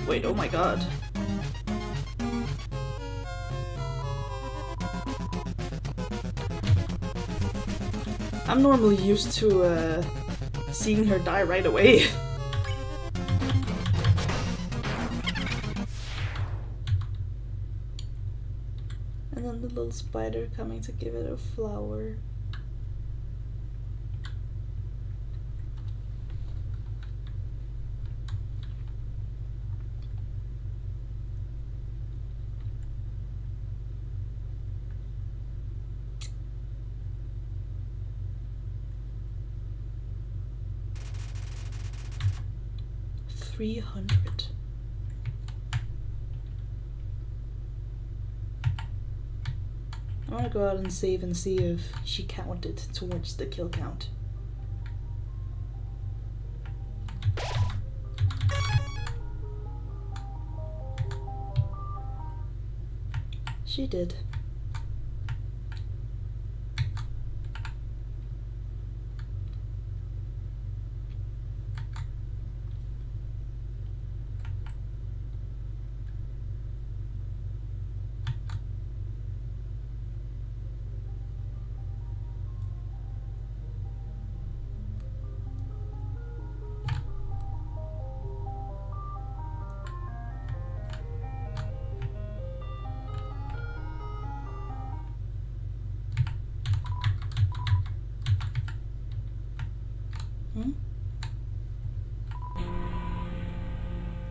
Wait, oh my god. I'm normally used to seeing her die right away. And then the little spider coming to give it a flower. $300. I want to go out and save and see if she counted towards the kill count. She did.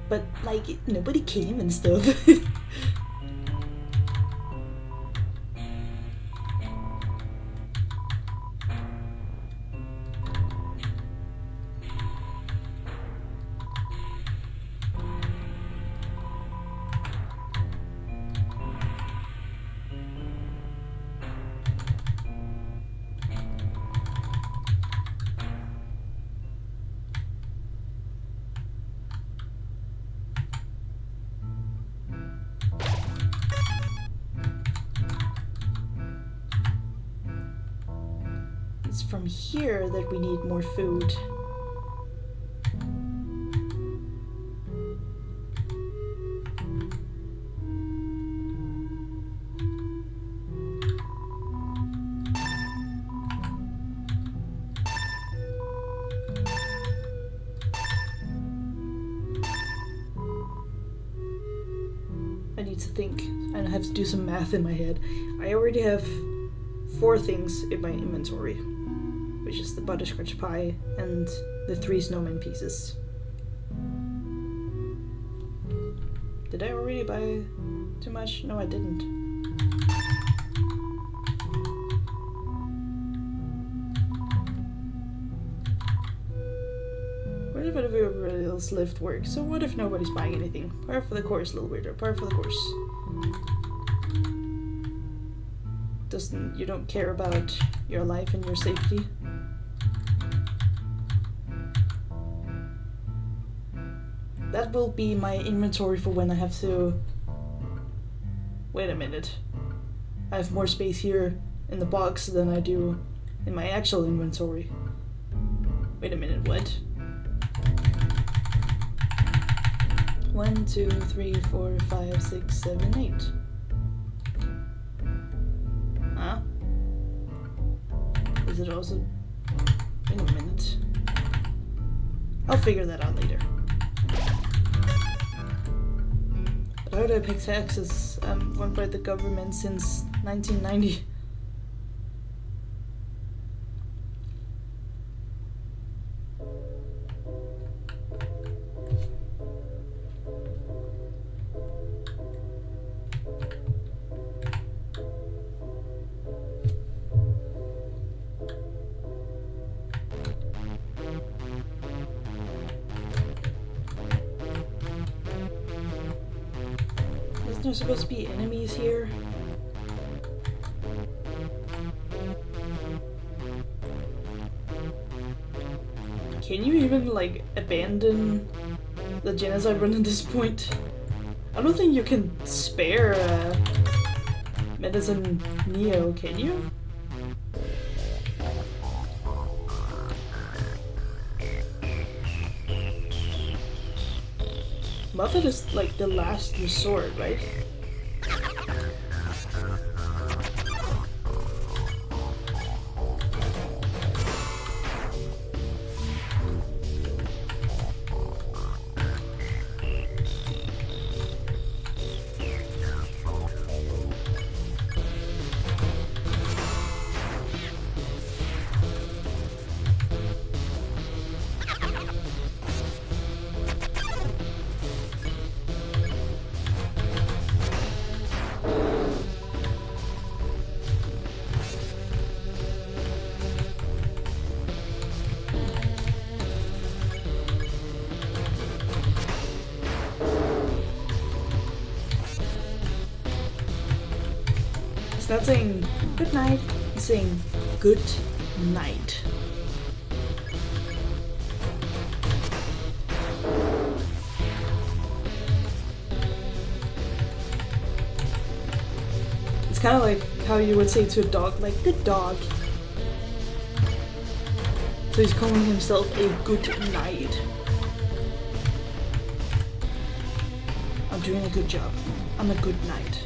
But like nobody came and stuff. It's from here that we need more food. I need to think, and I have to do some math in my head. I already have 4 things in my inventory, which is the butterscotch pie and the 3 snowman pieces. Did I already buy too much? No, I didn't. What if everybody else left work? So what if nobody's buying anything? Par for the course, little weirdo. Par for the course. You don't care about your life and your safety? That will be my inventory for when I have to... Wait a minute. I have more space here in the box than I do in my actual inventory. Wait a minute, what? 1, 2, 3, 4, 5, 6, 7, 8. Huh? Is it also... Wait a minute. I'll figure that out later. But how do I pay taxes? I'm run by the government since 1990. Isn't there supposed to be enemies here? Can you even, like, abandon the genocide run at this point? I don't think you can spare Medicine Neo, can you? Muffet is like the last resort, right? It's not saying good night, it's saying good night. It's kind of like how you would say to a dog, like, good dog. So he's calling himself a good night. I'm doing a good job. I'm a good knight.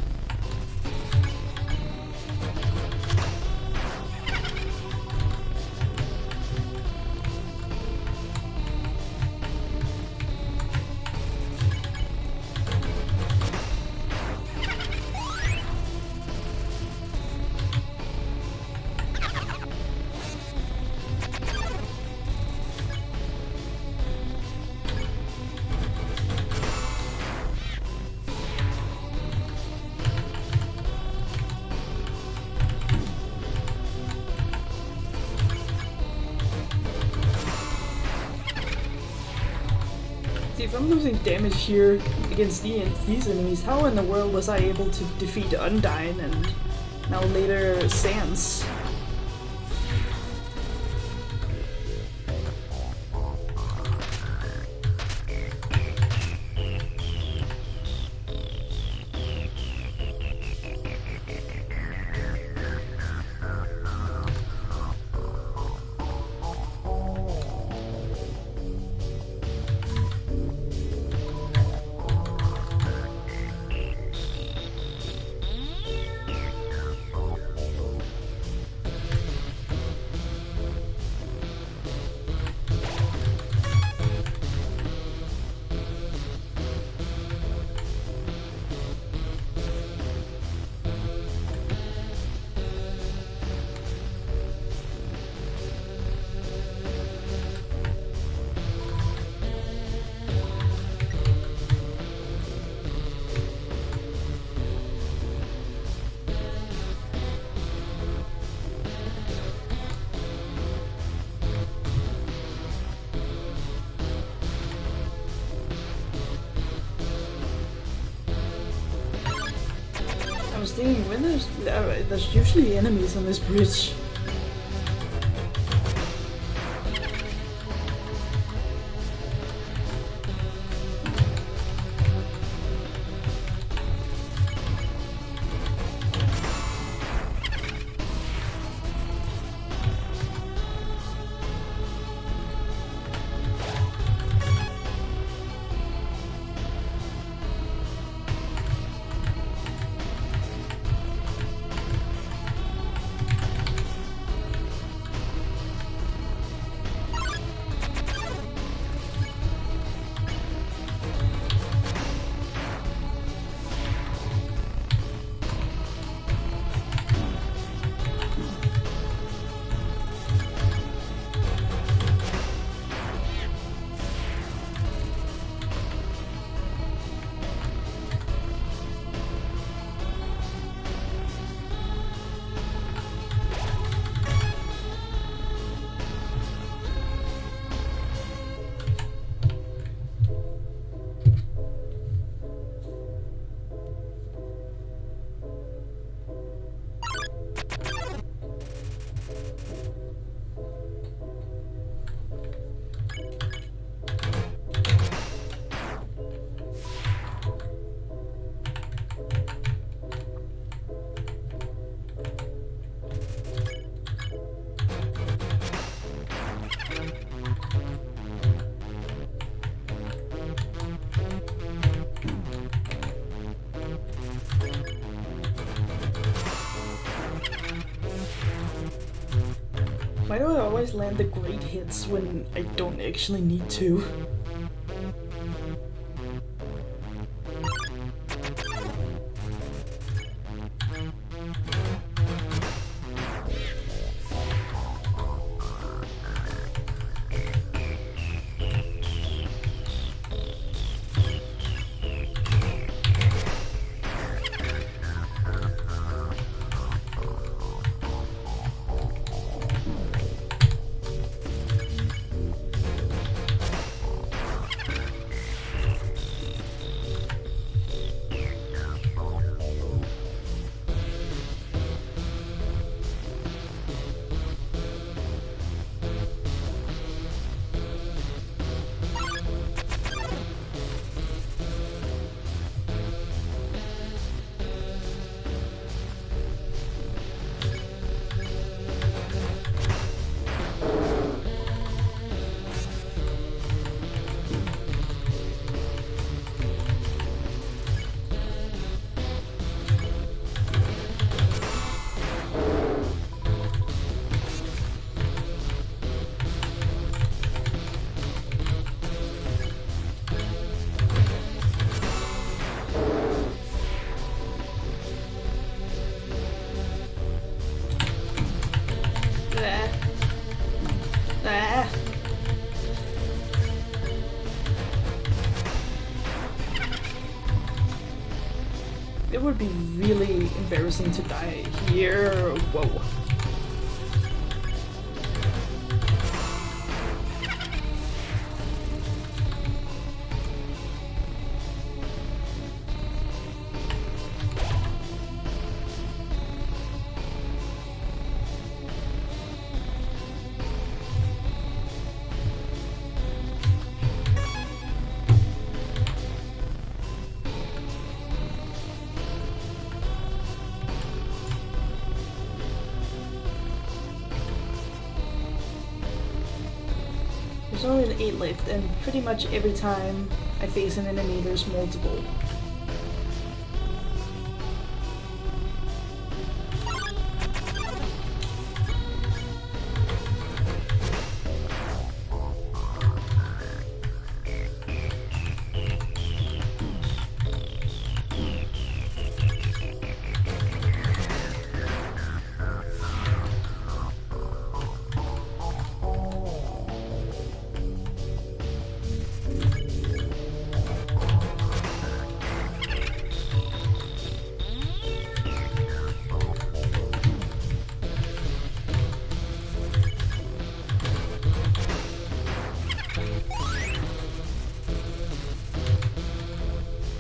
if I'm losing damage here against these enemies, how in the world was I able to defeat Undyne and now later Sans? I was thinking, when there's usually enemies on this bridge. Why do I always land the great hits when I don't actually need to? It would be really embarrassing to die here. Whoa. there's always 8 left, and pretty much every time I face an enemy, there's multiple.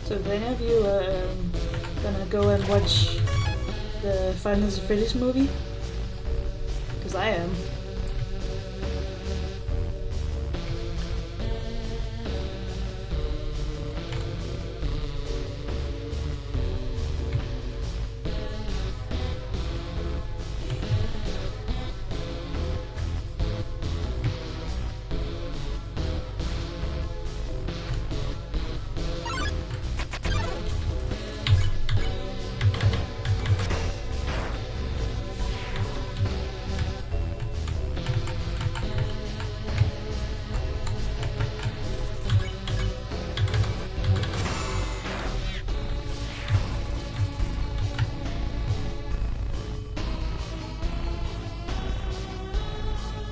So if any of you are gonna go and watch the Five Nights at Freddy's movie? Because I am.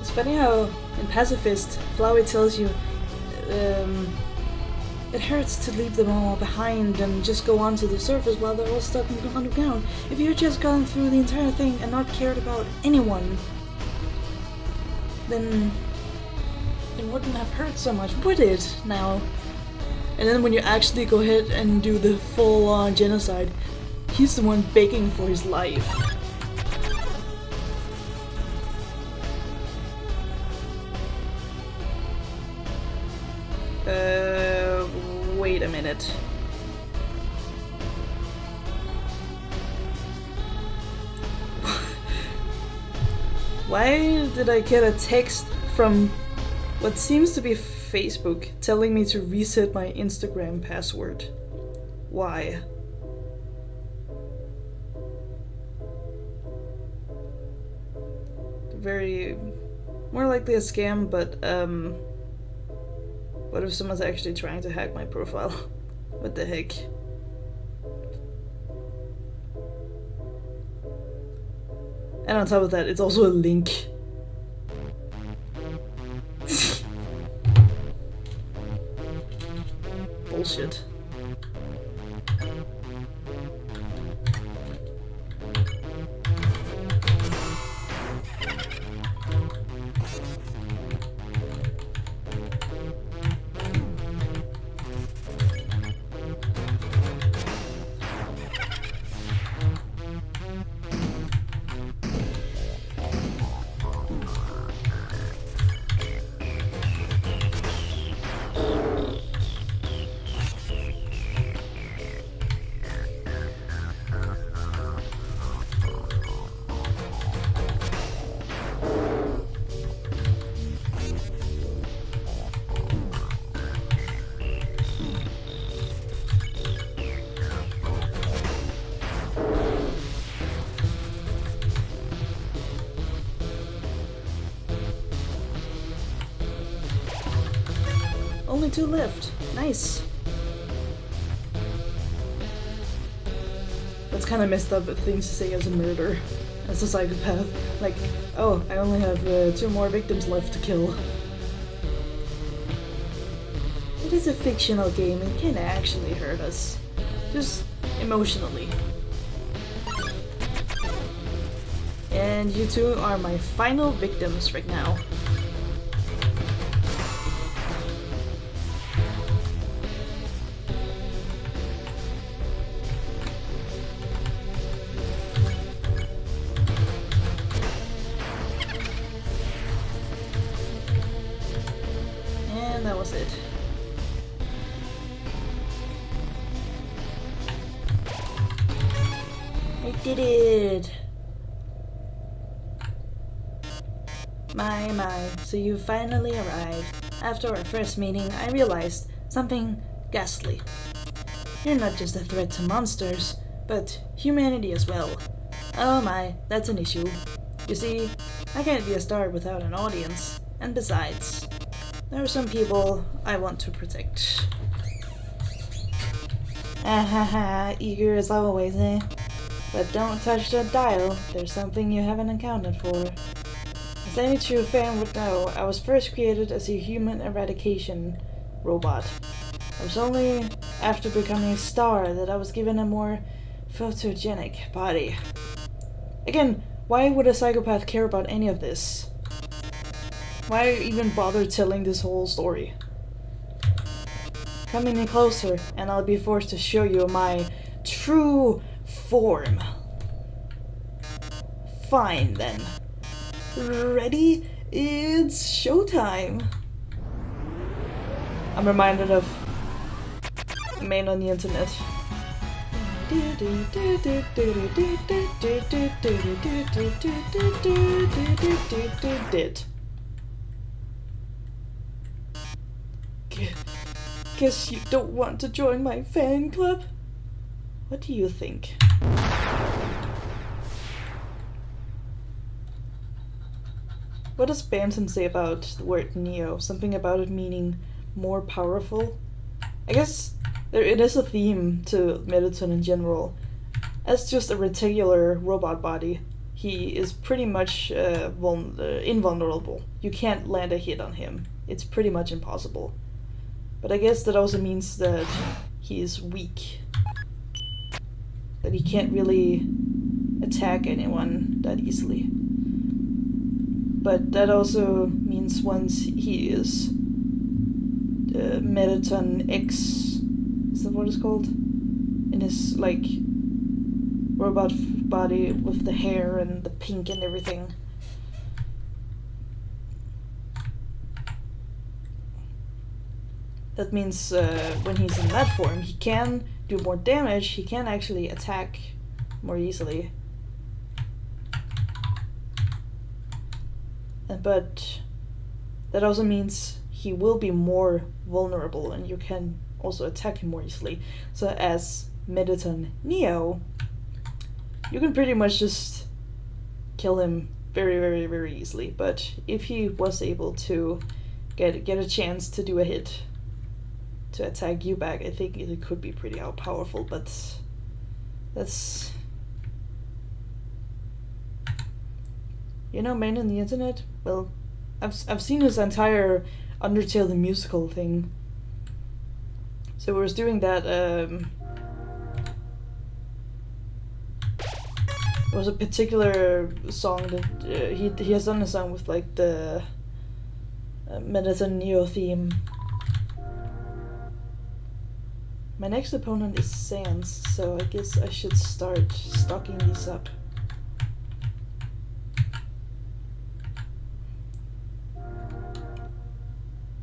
It's funny how in Pacifist, Flowey tells you it hurts to leave them all behind and just go on to the surface while they're all stuck underground. If you had just gone through the entire thing and not cared about anyone, then it wouldn't have hurt so much, would it, now? And then when you actually go ahead and do the full-on genocide, he's the one begging for his life. Wait a minute. Why did I get a text from what seems to be Facebook telling me to reset my Instagram password? Why? Very... more likely a scam, but what if someone's actually trying to hack my profile? What the heck? And on top of that, it's also a link. Bullshit. Only 2 left. Nice. That's kind of messed up things to say as a murderer, as a psychopath. Like, oh, I only have 2 more victims left to kill. It is a fictional game. It can actually hurt us. Just emotionally. And you 2 are my final victims right now. That was it. I did it! My, so you finally arrived. After our first meeting, I realized something ghastly. You're not just a threat to monsters, but humanity as well. Oh my, that's an issue. You see, I can't be a star without an audience, and besides, there are some people I want to protect. Ahaha, eager as always, eh? But don't touch that dial, there's something you haven't accounted for. As any true fan would know, I was first created as a human eradication robot. It was only after becoming a star that I was given a more photogenic body. Again, why would a psychopath care about any of this? Why even bother telling this whole story? Come in closer, and I'll be forced to show you my true form. Fine then. Ready? It's showtime! I'm reminded of Man on the Internet. Guess you don't want to join my fan club? What do you think? What does Bantam say about the word Neo? Something about it meaning more powerful? I guess it is a theme to Mettaton in general. As just a reticular robot body, he is pretty much invulnerable. You can't land a hit on him. It's pretty much impossible. But I guess that also means that he is weak. That he can't really attack anyone that easily. But that also means once he is Mettaton X, is that what it's called? In his, like, robot body with the hair and the pink and everything. That means when he's in that form, he can do more damage, he can actually attack more easily. But that also means he will be more vulnerable and you can also attack him more easily. So as Mettaton Neo, you can pretty much just kill him very, very, very easily. But if he was able to get a chance to do a hit to attack you back, I think it could be pretty powerful, but that's... You know, Man on the Internet? Well, I've seen his entire Úndertale the musical thing. So we was doing that, there was a particular song that, he has done a song with, like, the Mettaton Neo theme. My next opponent is Sans, so I guess I should start stocking these up.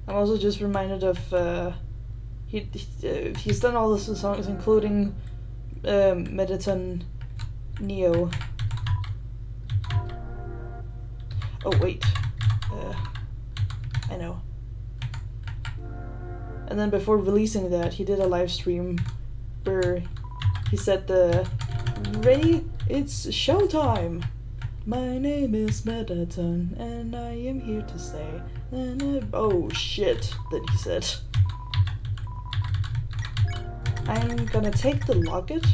I'm also just reminded of he's done all the songs, including Mettaton Neo. Oh wait, I know. And then before releasing that, he did a live stream where he said "Ready? It's showtime! My name is Mettaton, and I am here to stay." Oh shit, then he said. I'm gonna take the locket,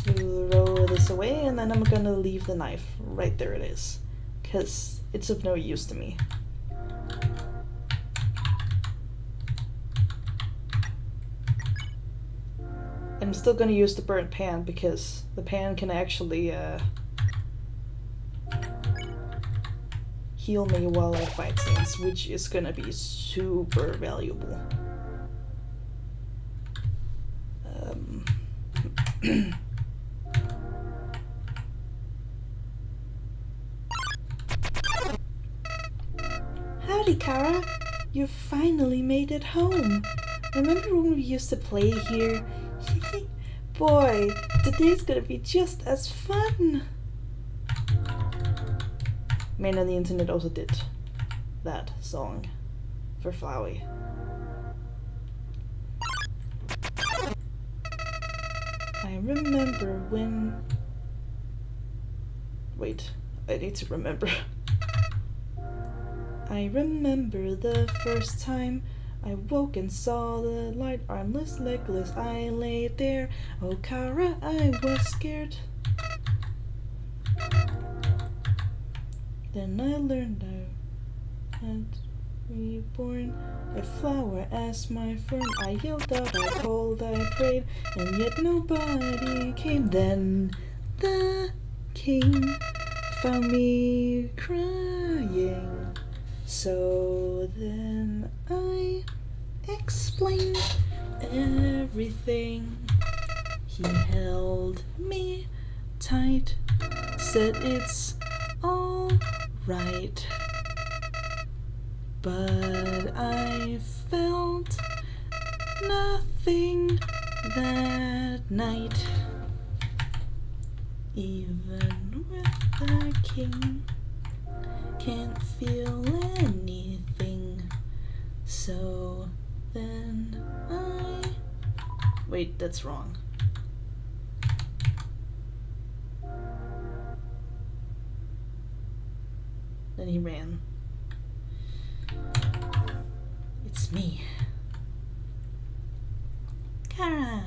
throw this away, and then I'm gonna leave the knife. Right there it is. Because it's of no use to me. I'm still gonna use the burnt pan because the pan can actually heal me while I fight Sans, which is gonna be super valuable. Howdy, Kara! You finally made it home! Remember when we used to play here? Boy, today's gonna be just as fun! Man on the Internet also did that song for Flowey. I remember when... Wait, I need to remember. I remember the first time I woke and saw the light, armless, legless, I lay there. Oh, Kara, I was scared. Then I learned I had reborn a flower as my fern. I yelled out, I called, I prayed, and yet nobody came. Then the king found me crying. So then I explained everything. He held me tight, said it's all right. But I felt nothing that night. Even with the king, can't feel anything. So then I... Wait, that's wrong. Then he ran. It's me. Kara!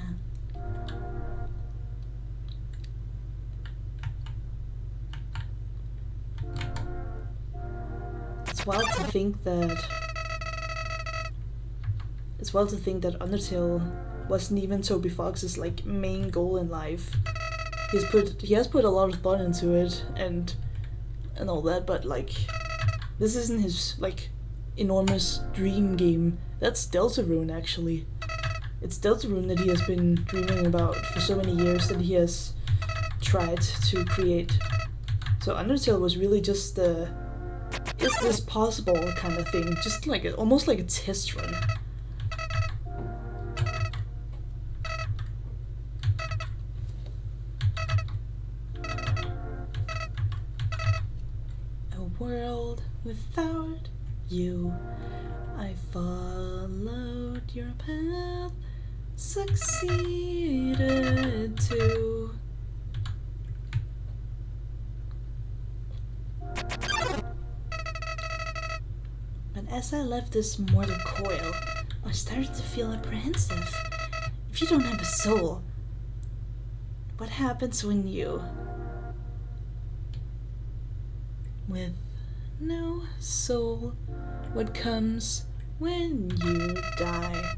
It's wild to think that Úndertale wasn't even Toby Fox's like main goal in life. He has put a lot of thought into it and all that, but like this isn't his like enormous dream game. That's Deltarune actually. It's Deltarune that he has been dreaming about for so many years that he has tried to create. So Úndertale was really just the is this possible kind of thing, just like almost like a test run. A world without you, I followed your path, succeeded to. But as I left this mortal coil, I started to feel apprehensive. If you don't have a soul, what happens when you... With no soul, what comes when you die?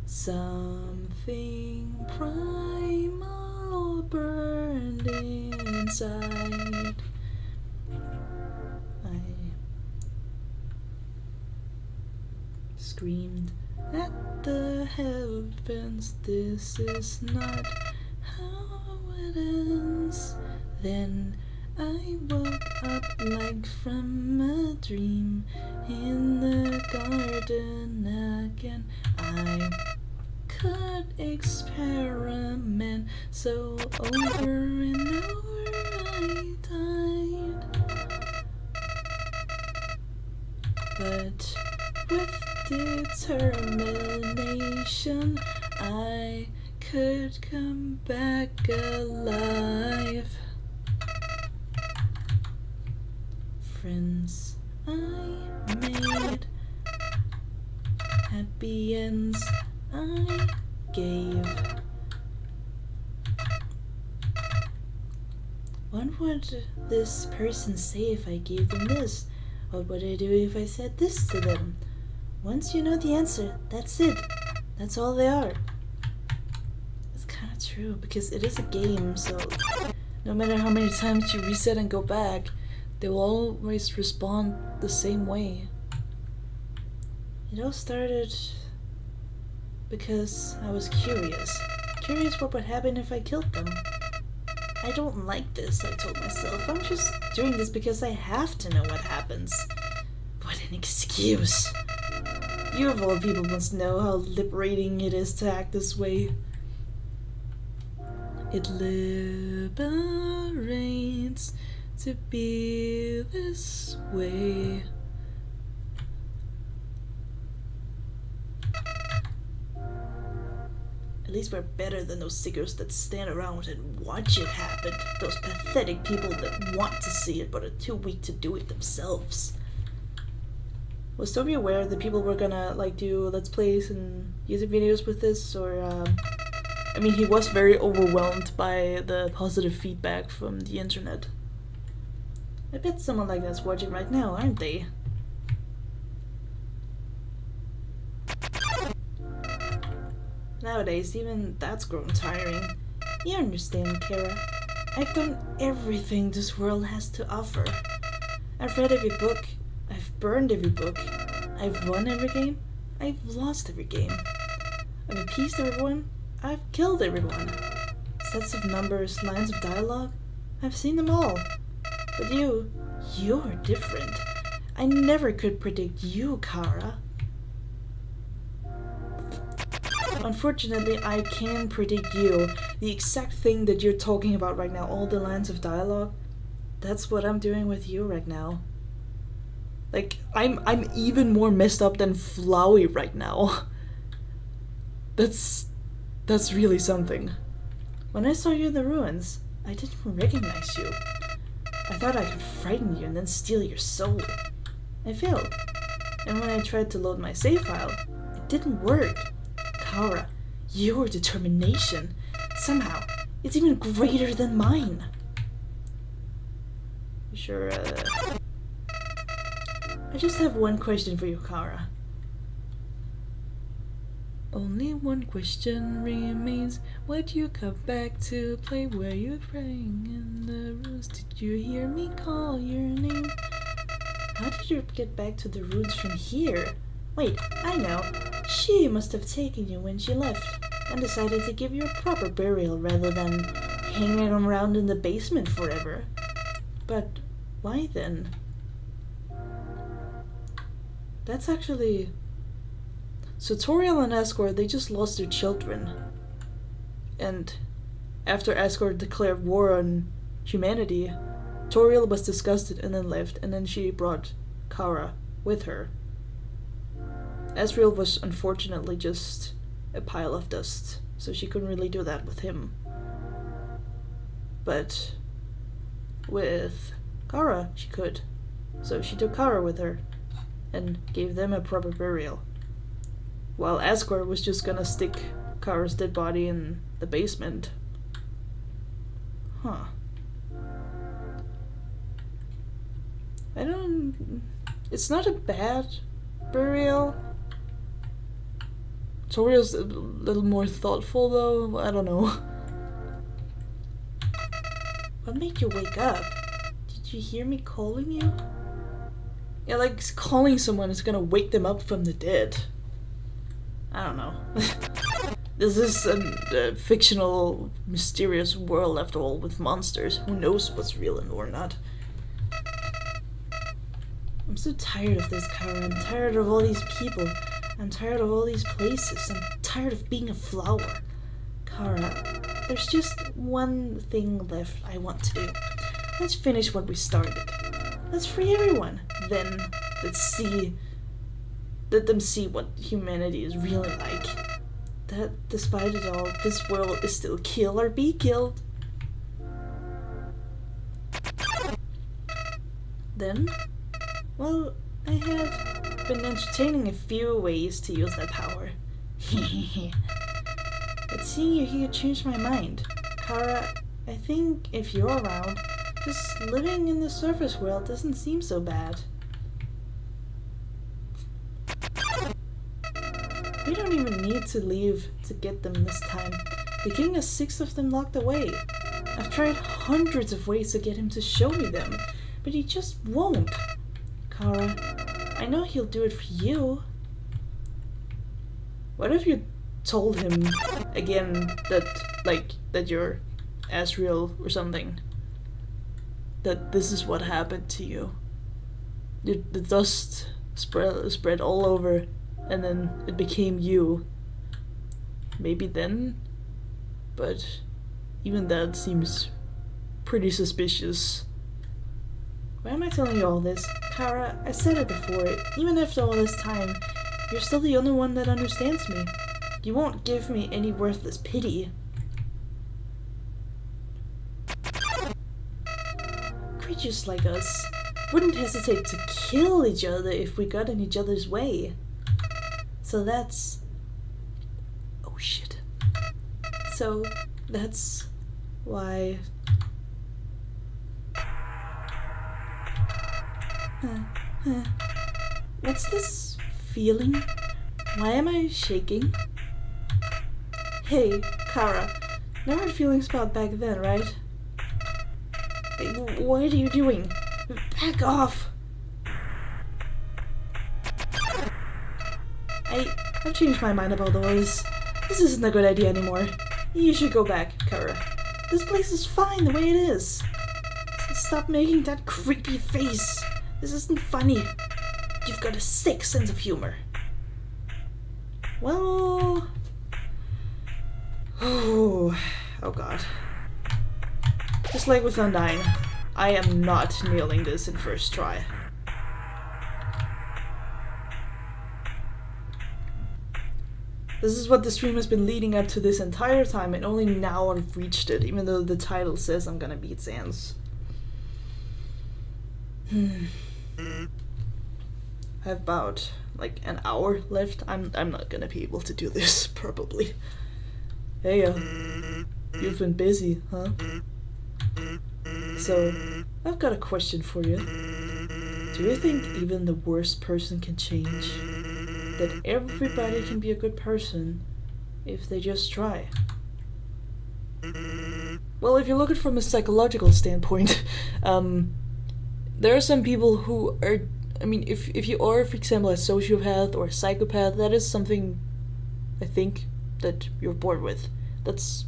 Something primal burned inside. I screamed at the heavens, this is not how it ends. Then I woke up like from a dream in the garden again. I could experiment, so over and over I died. But with determination, I could come back alive. Friends I made, happy ends I gave. What would this person say if I gave them this? What would I do if I said this to them? Once you know the answer, that's it. That's all they are. It's kind of true, because it is a game, so no matter how many times you reset and go back, they will always respond the same way. It all started because I was curious. Curious what would happen if I killed them. I don't like this, I told myself. I'm just doing this because I have to know what happens. What an excuse. You of all people must know how liberating it is to act this way. It liberates to be this way. At least we're better than those sickos that stand around and watch it happen. Those pathetic people that want to see it but are too weak to do it themselves. Was Toby aware that people were gonna like do Let's Plays and YouTube videos with this, or I mean, he was very overwhelmed by the positive feedback from the internet. I bet someone like that's watching right now, aren't they? Nowadays, even that's grown tiring. You understand, Kara. I've done everything this world has to offer. I've read every book. I've burned every book. I've won every game. I've lost every game. I've appeased everyone. I've killed everyone. Sets of numbers, lines of dialogue. I've seen them all. But you're different. I never could predict you, Kara. Unfortunately, I can predict you. The exact thing that you're talking about right now, all the lines of dialogue, that's what I'm doing with you right now. Like, I'm even more messed up than Flowey right now. That's really something. When I saw you in the ruins, I didn't recognize you. I thought I could frighten you and then steal your soul. I failed. And when I tried to load my save file, it didn't work. Kara, your determination, somehow, it's even greater than mine. Sure, I just have one question for you, Kara. Only one question remains. Why'd you come back to play where you rang in the ruins? Did you hear me call your name? How did you get back to the ruins from here? Wait, I know. She must have taken you when she left and decided to give you a proper burial rather than hanging around in the basement forever. But why then? That's actually... So Toriel and Asgore, they just lost their children. And after Asgore declared war on humanity, Toriel was disgusted and then left, and then she brought Kara with her. Asriel was unfortunately just a pile of dust, so she couldn't really do that with him. But with Kara, she could. So she took Kara with her and gave them a proper burial. While Asgore was just gonna stick Kara's dead body in the basement. Huh. It's not a bad burial. Toriel's a little more thoughtful though, I don't know. What made you wake up? Did you hear me calling you? Yeah, like calling someone is gonna wake them up from the dead. I don't know. This is a fictional, mysterious world after all with monsters. Who knows what's real and or not. I'm so tired of this, Kara. I'm tired of all these people. I'm tired of all these places. I'm tired of being a flower. Kara, there's just one thing left I want to do. Let's finish what we started. Let's free everyone. Then, let them see what humanity is really like. That, despite it all, this world is still kill or be killed. Then, well, I had been entertaining a few ways to use that power. But seeing you here changed my mind. Kara, I think if you're around, just living in the surface world doesn't seem so bad. We don't even need to leave to get them this time. The king has 6 of them locked away. I've tried hundreds of ways to get him to show me them, but he just won't. Kara, I know he'll do it for you. What if you told him again that you're Asriel or something? That this is what happened to you. The dust spread all over, and then it became you. Maybe then? But even that seems pretty suspicious. Why am I telling you all this? Kara, I said it before, even after all this time, you're still the only one that understands me. You won't give me any worthless pity. Creatures like us wouldn't hesitate to kill each other if we got in each other's way. So that's... Oh shit. So that's why... What's this feeling? Why am I shaking? Hey, Kara. Never had feelings about back then, right? Hey, what are you doing? Back off! I've changed my mind about those. This isn't a good idea anymore. You should go back, Kara. This place is fine the way it is. Stop making that creepy face. This isn't funny. You've got a sick sense of humor. Well... Oh god. Just like with Undyne, I am not nailing this in first try. This is what the stream has been leading up to this entire time, and only now I've reached it, even though the title says I'm gonna beat Sans. I have about like an hour left. I'm not gonna be able to do this, probably. Hey, you've been busy, huh? So, I've got a question for you. Do you think even the worst person can change? That everybody can be a good person if they just try? Well, if you look at it from a psychological standpoint, there are some people who are... I mean, if you are, for example, a sociopath or a psychopath, that is something, I think, that you're born with. That's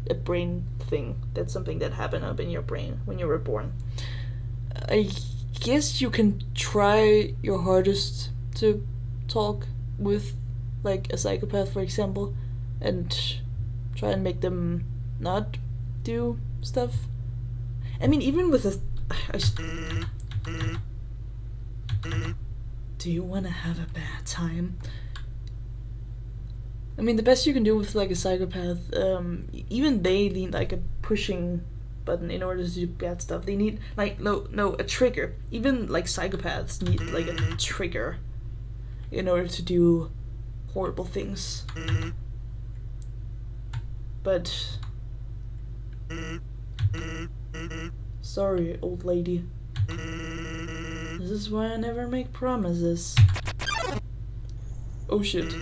a brain thing. That's something that happened up in your brain when you were born. I guess you can try your hardest to talk with, like, a psychopath, for example, and try and make them not do stuff. I mean, even with a... Do you want to have a bad time? I mean, the best you can do with, like, a psychopath, even they need, like, a pushing button in order to do bad stuff. They need, like, no, a trigger. Even, like, psychopaths need, like, a trigger in order to do horrible things. But... Sorry, old lady. This is why I never make promises. Oh shit.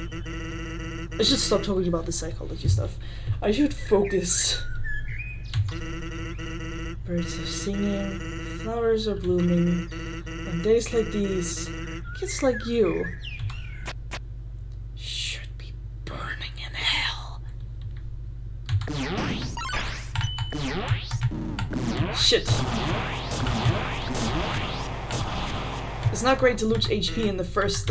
I should stop talking about the psychology stuff. I should focus. Birds are singing, flowers are blooming, on days like these, kids like you should be burning in hell. Shit. It's not great to lose HP in the first,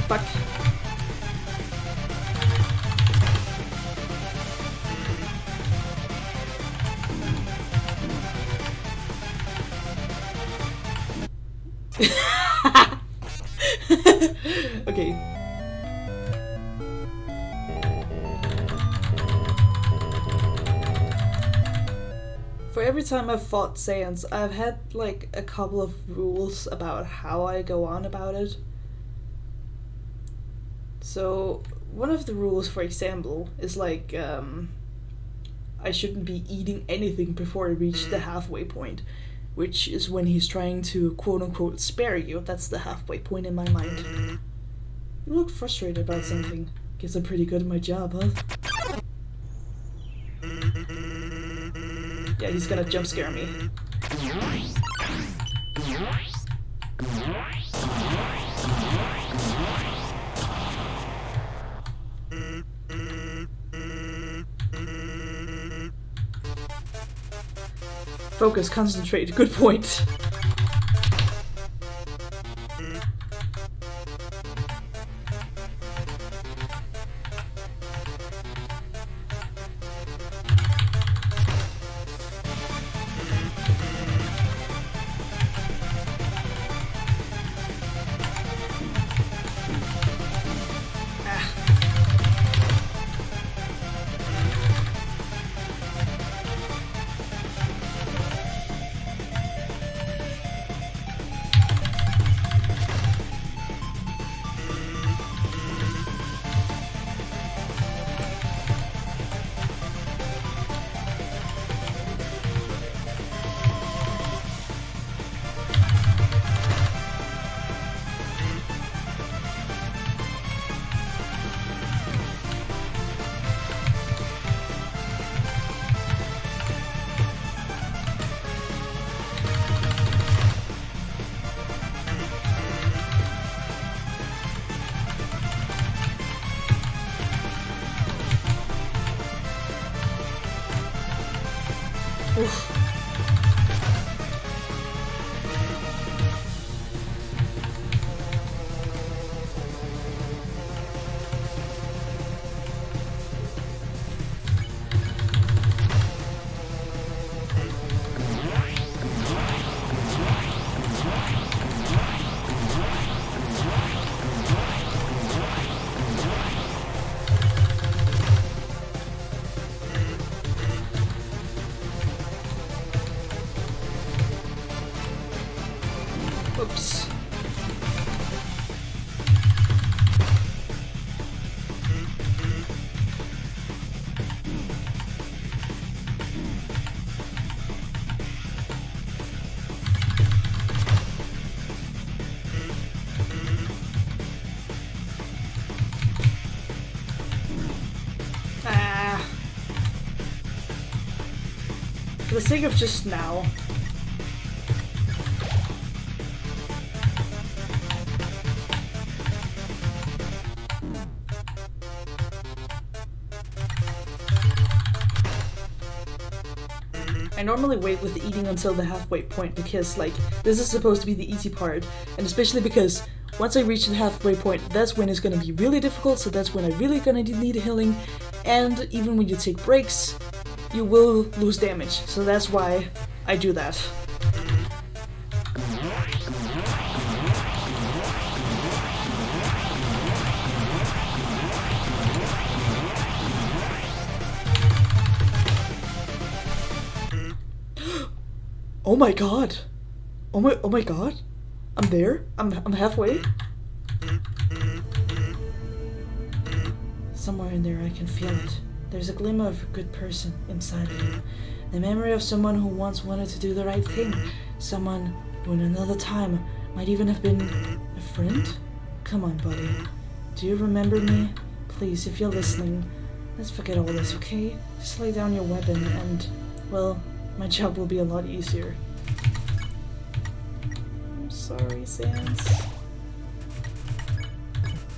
Fuck. Okay. For every time I've fought Sans, I've had like a couple of rules about how I go on about it. So one of the rules, for example, is like I shouldn't be eating anything before I reach the halfway point, which is when he's trying to quote-unquote spare you. That's the halfway point in my mind. You look frustrated about something. Guess I'm pretty good at my job, huh? Yeah, he's gonna jump scare me. Focus, concentrate, good point. Oof. Oops. Ah. For the sake of just now. I normally wait with eating until the halfway point because, like, this is supposed to be the easy part, and especially because once I reach the halfway point, that's when it's gonna be really difficult, so that's when I really gonna need healing, and even when you take breaks, you will lose damage, so that's why I do that. Oh my god! Oh my god! I'm there? I'm halfway? Somewhere in there I can feel it. There's a glimmer of a good person inside of you. The memory of someone who once wanted to do the right thing. Someone who in another time might even have been a friend? Come on, buddy. Do you remember me? Please, if you're listening, let's forget all this, okay? Just lay down your weapon and, well, my job will be a lot easier. I'm sorry, Sans.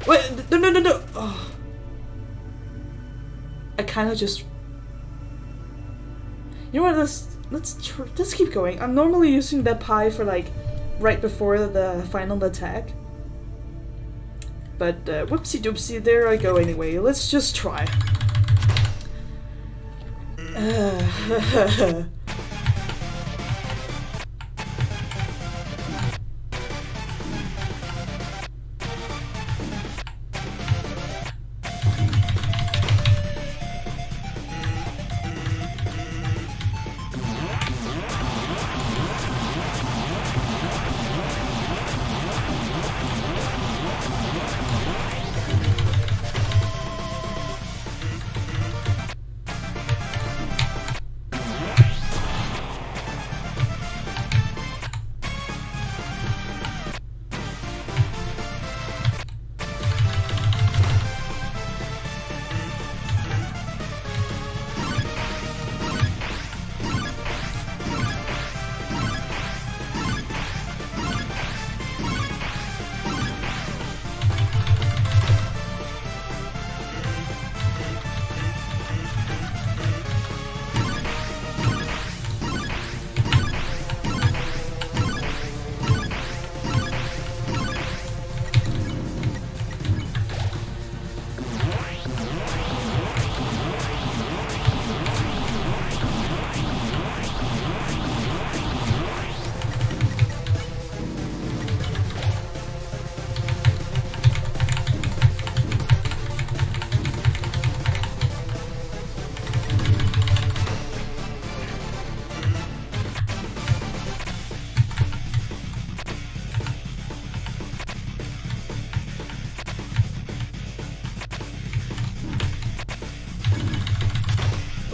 Wait, no! Oh. I kind of just... You know what, let's keep going. I'm normally using that pie for, like, right before the final attack. But, whoopsie doopsie, there I go anyway. Let's just try.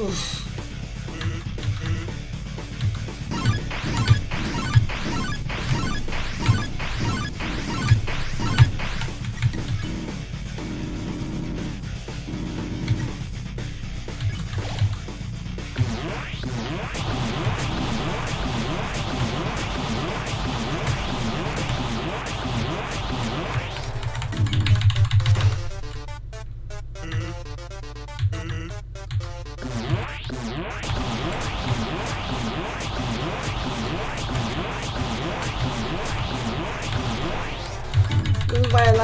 Oof.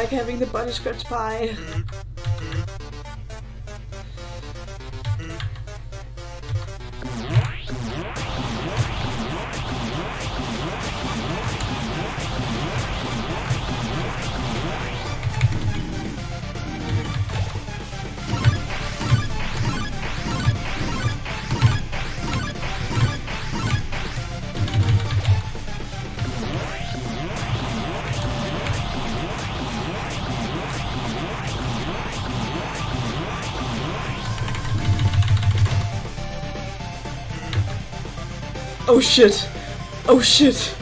like having the butterscotch pie. Oh shit! Oh shit!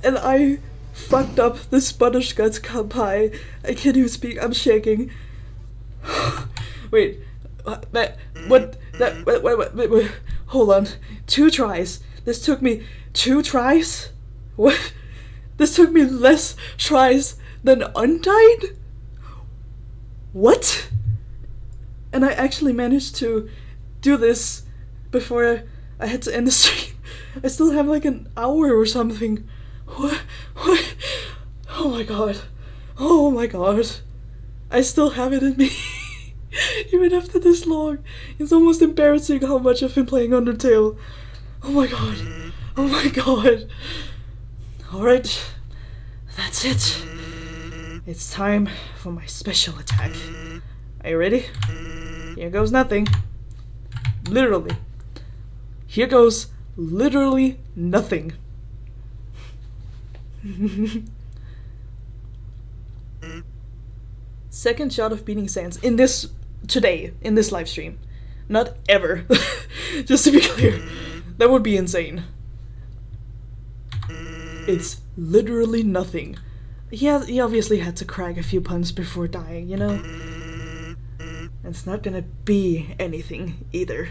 And I fucked up this butterscotch pie. I can't even speak. I'm shaking. Wait, what? Wait, hold on. 2 tries. This took me 2 tries. What? This took me less tries than Undyne? What? And I actually managed to do this before I had to end the stream. I still have like an hour or something. What? Oh my god. Oh my god. I still have it in me. Even after this long. It's almost embarrassing how much I've been playing Undertale. Oh my god. Oh my god. Alright. That's it. It's time for my special attack. Are you ready? Here goes nothing. Literally. Here goes literally nothing. Second shot of Beating Sands in this live stream. Not ever. Just to be clear. That would be insane. It's literally nothing. He obviously had to crack a few puns before dying, you know? It's not gonna be anything either.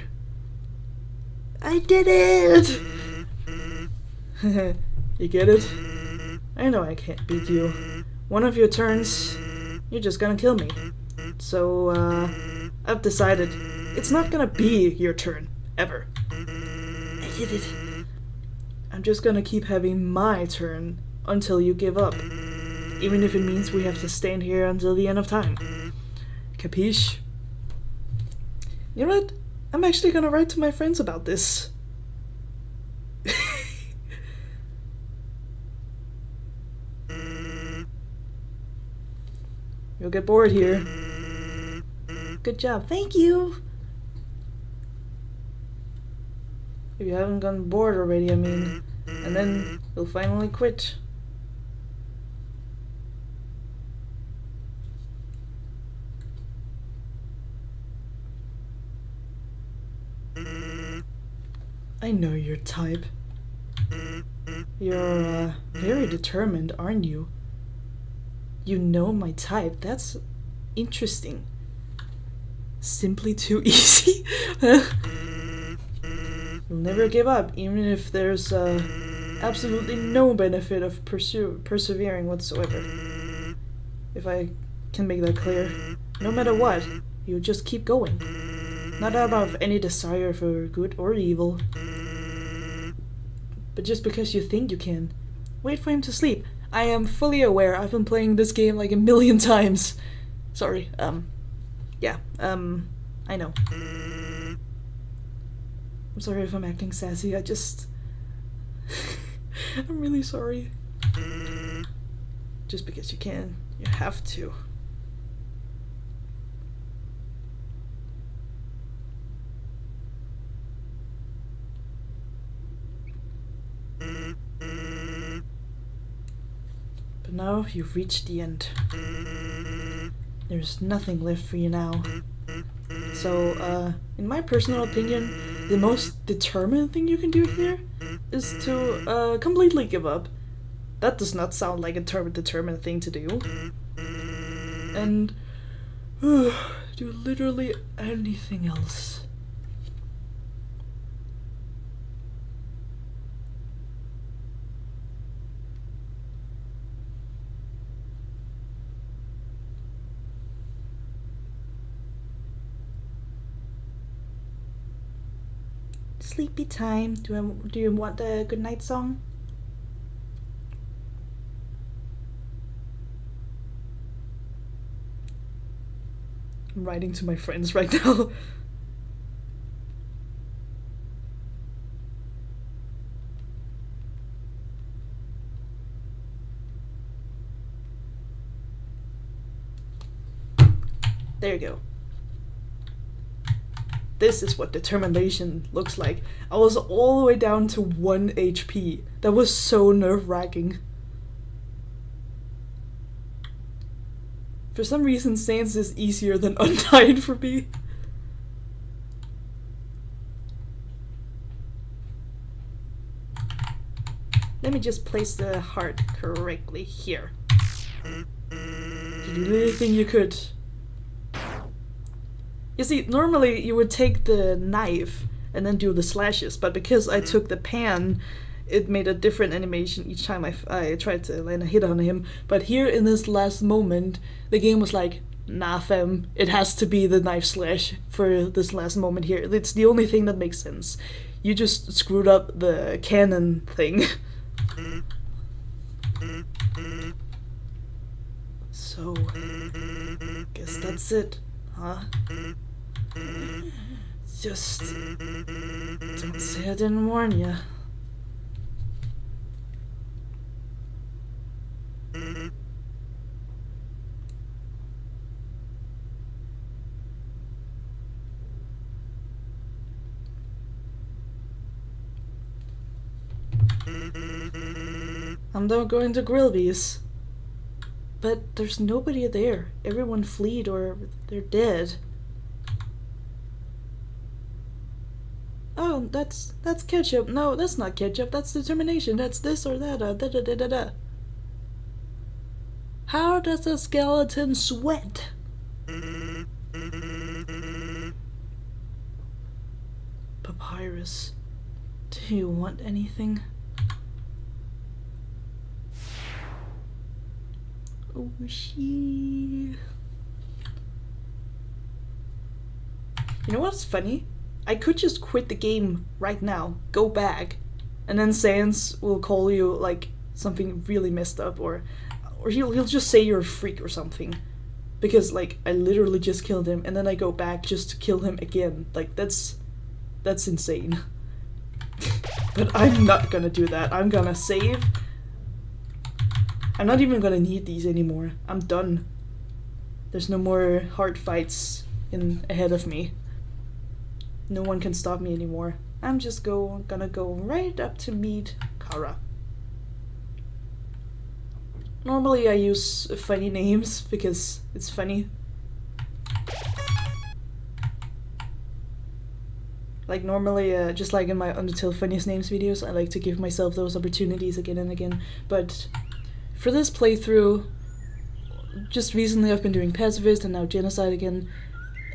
I did it! You get it? I know I can't beat you. One of your turns, you're just gonna kill me. So, I've decided it's not gonna be your turn, ever. I did it. I'm just gonna keep having my turn until you give up. Even if it means we have to stand here until the end of time. Capiche? You know what? I'm actually gonna write to my friends about this. You'll get bored here. Good job. Thank you! If you haven't gotten bored already, I mean. And then you'll finally quit. I know your type. You're, very determined, aren't you? You know my type. That's interesting. Simply too easy? You'll never give up, even if there's, absolutely no benefit of persevering whatsoever. If I can make that clear. No matter what, you'll just keep going. Not out of any desire for good or evil. But just because you think you can. Wait for him to sleep. I am fully aware I've been playing this game like 1,000,000 times. Sorry, yeah, I know. I'm sorry if I'm acting sassy, I just... I'm really sorry. Just because you can, you have to. But now you've reached the end. There's nothing left for you now. So, in my personal opinion, the most determined thing you can do here is to, completely give up. That does not sound like a determined thing to do. And do literally anything else. Sleepy time. Do you want a good night song? I'm writing to my friends right now. There you go. This is what determination looks like. I was all the way down to 1 HP. That was so nerve-wracking. For some reason, Sans is easier than Undyne for me. Let me just place the heart correctly here. Did you really think you could? You see, normally you would take the knife and then do the slashes, but because I took the pan, it made a different animation each time I tried to land a hit on him. But here in this last moment, the game was like, nah fam, it has to be the knife slash for this last moment here. It's the only thing that makes sense. You just screwed up the cannon thing. So, guess that's it, huh? Just don't say I didn't warn ya. I'm not going to Grillby's. But there's nobody there. Everyone fled or they're dead. Oh, that's ketchup. No, that's not ketchup. That's determination. That's this or that. Da da da da da. How does a skeleton sweat? Papyrus. Do you want anything? Oh, she. You know what's funny? I could just quit the game right now, go back, and then Sans will call you like something really messed up, or he'll just say you're a freak or something, because like I literally just killed him, and then I go back just to kill him again. Like that's insane. But I'm not gonna do that. I'm gonna save. I'm not even gonna need these anymore. I'm done. There's no more hard fights ahead of me. No one can stop me anymore. I'm just gonna go right up to meet Kara. Normally I use funny names because it's funny. Like normally, just like in my Úndertale funniest names videos, I like to give myself those opportunities again and again. But for this playthrough, just recently I've been doing Pacifist and now Genocide again.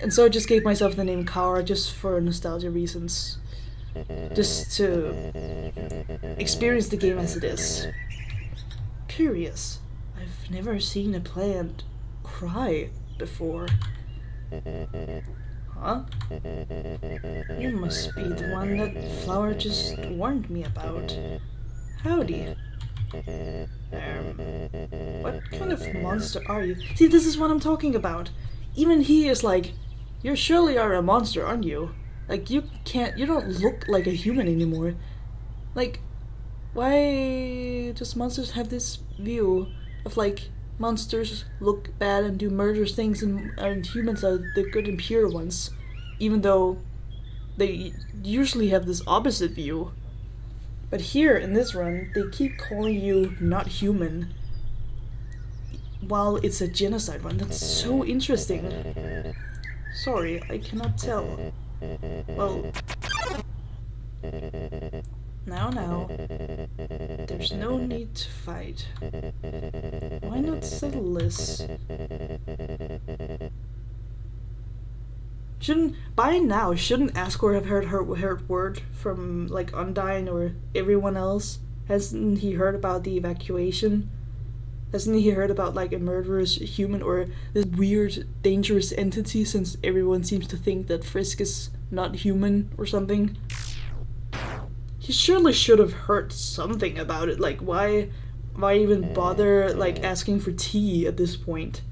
And so I just gave myself the name Kara just for nostalgia reasons. Just to experience the game as it is. Curious. I've never seen a plant cry before. Huh? You must be the one that Flower just warned me about. Howdy. What kind of monster are you? See, this is what I'm talking about. Even he is like, you surely are a monster, aren't you? Like, you don't look like a human anymore. Like, why does monsters have this view of like, monsters look bad and do murderous things and humans are the good and pure ones? Even though they usually have this opposite view. But here, in this run, they keep calling you not human. while it's a genocide one. That's so interesting. Sorry, I cannot tell. Well, now, there's no need to fight. Why not settle this? Shouldn't Asgore have heard word from, like, Undyne or everyone else? Hasn't he heard about the evacuation? Hasn't he heard about, like, a murderous human or this weird, dangerous entity, since everyone seems to think that Frisk is not human or something? He surely should have heard something about it. Like, why even bother, like, asking for tea at this point?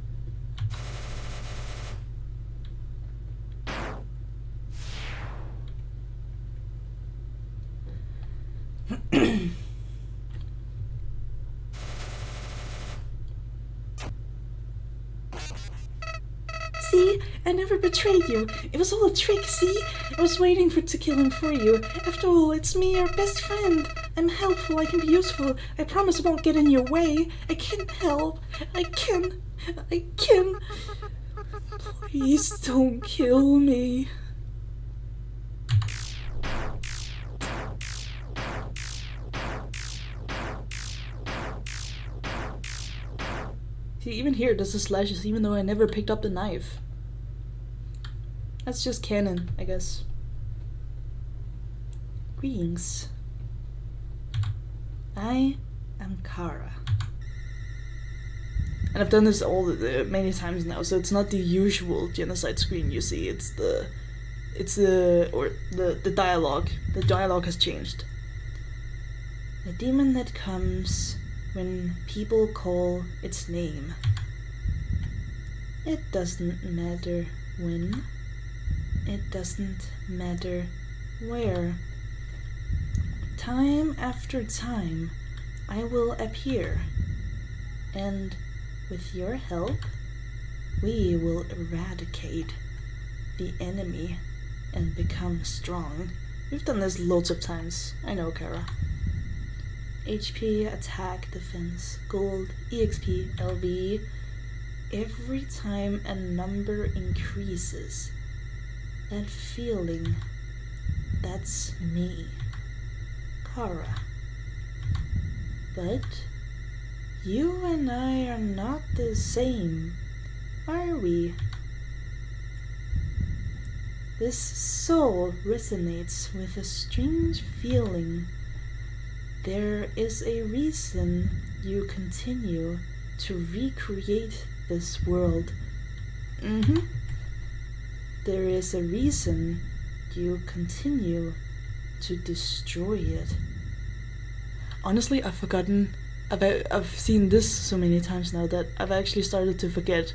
See? I never betrayed you. It was all a trick, see? I was waiting to kill him for you. After all, it's me, your best friend. I'm helpful, I can be useful. I promise I won't get in your way. I can help. I can. Please don't kill me. See, even here, there's the slashes, even though I never picked up the knife. That's just canon, I guess. Greetings. I am Kara. And I've done this many times now, so it's not the usual genocide screen you see. It's the dialogue. The dialogue has changed. The demon that comes when people call its name. It doesn't matter when. It doesn't matter where. Time after time, I will appear, and with your help, we will eradicate the enemy and become strong. We've done this loads of times. I know, Kara. HP, attack, defense, gold, EXP, LB. Every time a number increases, that feeling, that's me, Kara. But you and I are not the same, are we? This soul resonates with a strange feeling. There is a reason you continue to recreate this world. There is a reason you continue to destroy it. Honestly, I've forgotten. I've seen this so many times now that I've actually started to forget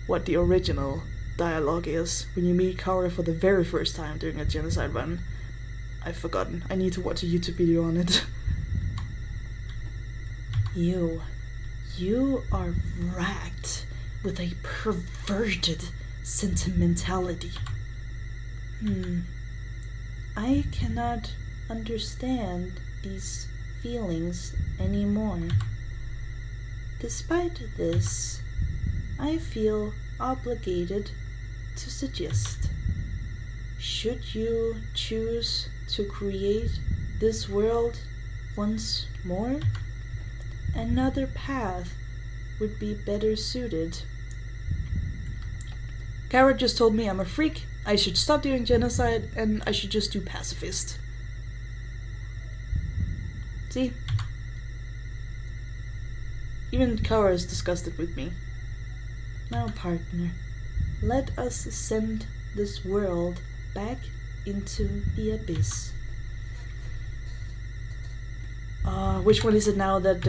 what the original dialogue is when you meet Kara for the very first time during a genocide run. I've forgotten. I need to watch a YouTube video on it. You are racked with a perverted sentimentality. I cannot understand these feelings anymore. Despite this, I feel obligated to suggest, should you choose to create this world once more, another path would be better suited. Kara just told me I'm a freak, I should stop doing genocide, and I should just do pacifist. See? Even Kara is disgusted with me. Now, partner, let us send this world back into the abyss. Which one is it now that,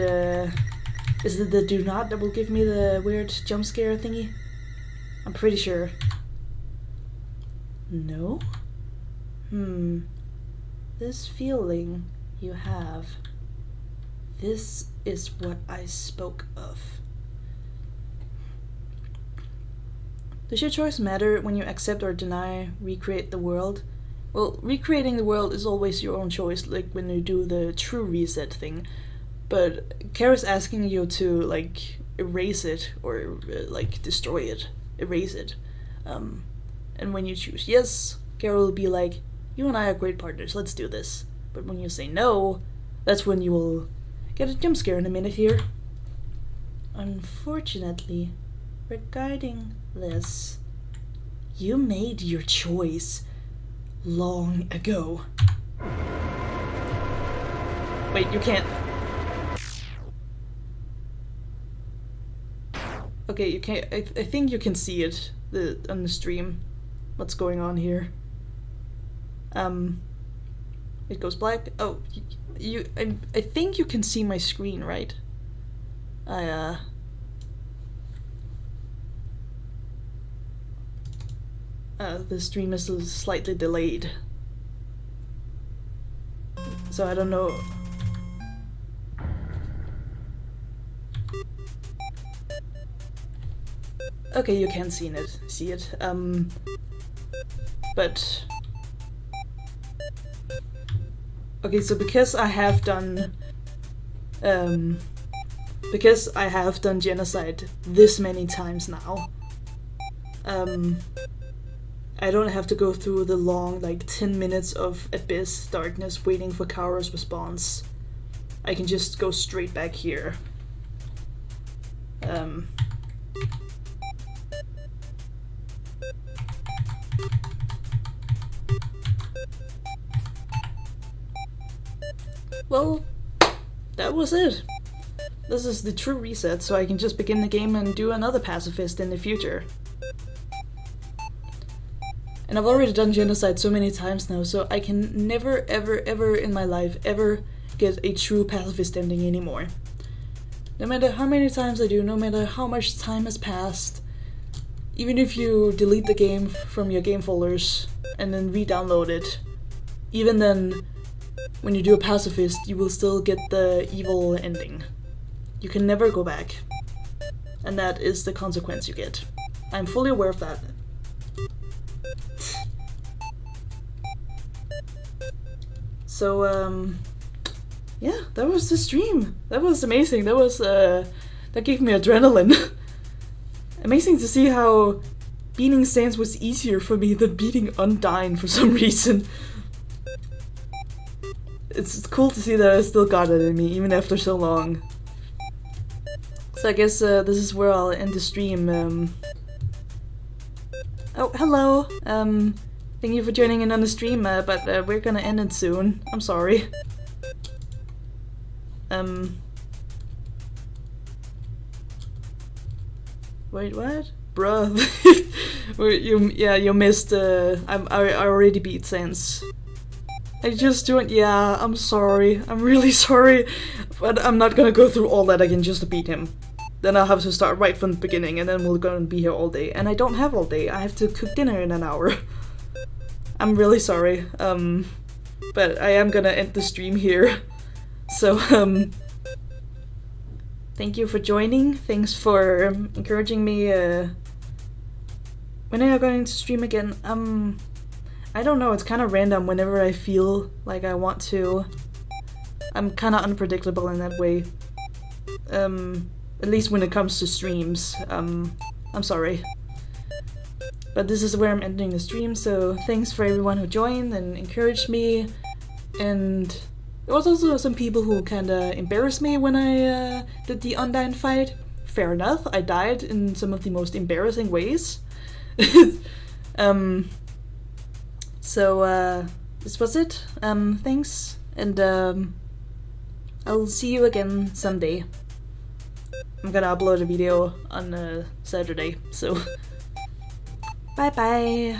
is it the do not that will give me the weird jump scare thingy? I'm pretty sure. No? This feeling you have, this is what I spoke of. Does your choice matter when you accept or deny recreate the world? Well, recreating the world is always your own choice, like when you do the true reset thing. But Kara's asking you to, like, erase it or like destroy it, erase it. And when you choose yes, Carol will be like, you and I are great partners, let's do this. But when you say no, that's when you will get a jump scare in a minute here. Unfortunately, regarding this, you made your choice long ago. Wait, you can't. Okay, you can't. I think you can see it on the stream. What's going on here? It goes black. Oh, I think you can see my screen, right? The stream is slightly delayed, so I don't know. Okay, you can see it. But okay, so because I have done genocide this many times now, I don't have to go through the long, like, 10 minutes of abyss darkness waiting for Kaoru's response. I can just go straight back here. Well, that was it. This is the true reset, so I can just begin the game and do another pacifist in the future. And I've already done genocide so many times now, so I can never, ever, ever in my life ever get a true pacifist ending anymore. No matter how many times I do, no matter how much time has passed, even if you delete the game from your game folders and then re-download it, even then, when you do a pacifist, you will still get the evil ending. You can never go back. And that is the consequence you get. I'm fully aware of that. So, yeah, that was the stream. That was amazing. That was, that gave me adrenaline. Amazing to see how beating Sans was easier for me than beating Undyne for some reason. It's cool to see that I still got it in me, even after so long. So I guess this is where I'll end the stream. Oh, hello! Thank you for joining in on the stream, but we're gonna end it soon. I'm sorry. Wait, what? Bruh. you missed, I already beat Sans. I just don't. Yeah, I'm sorry. I'm really sorry. But I'm not gonna go through all that again just to beat him. Then I'll have to start right from the beginning, and then we're gonna be here all day. And I don't have all day. I have to cook dinner in an hour. I'm really sorry. But I am gonna end the stream here. So, thank you for joining. Thanks for encouraging me. When are you going to stream again? I don't know, it's kind of random whenever I feel like I want to. I'm kind of unpredictable in that way. At least when it comes to streams. I'm sorry. But this is where I'm ending the stream, so thanks for everyone who joined and encouraged me. And there was also some people who kinda embarrassed me when I did the Undyne fight. Fair enough, I died in some of the most embarrassing ways. So, this was it. Thanks, and I'll see you again someday. I'm gonna upload a video on Saturday, so bye bye!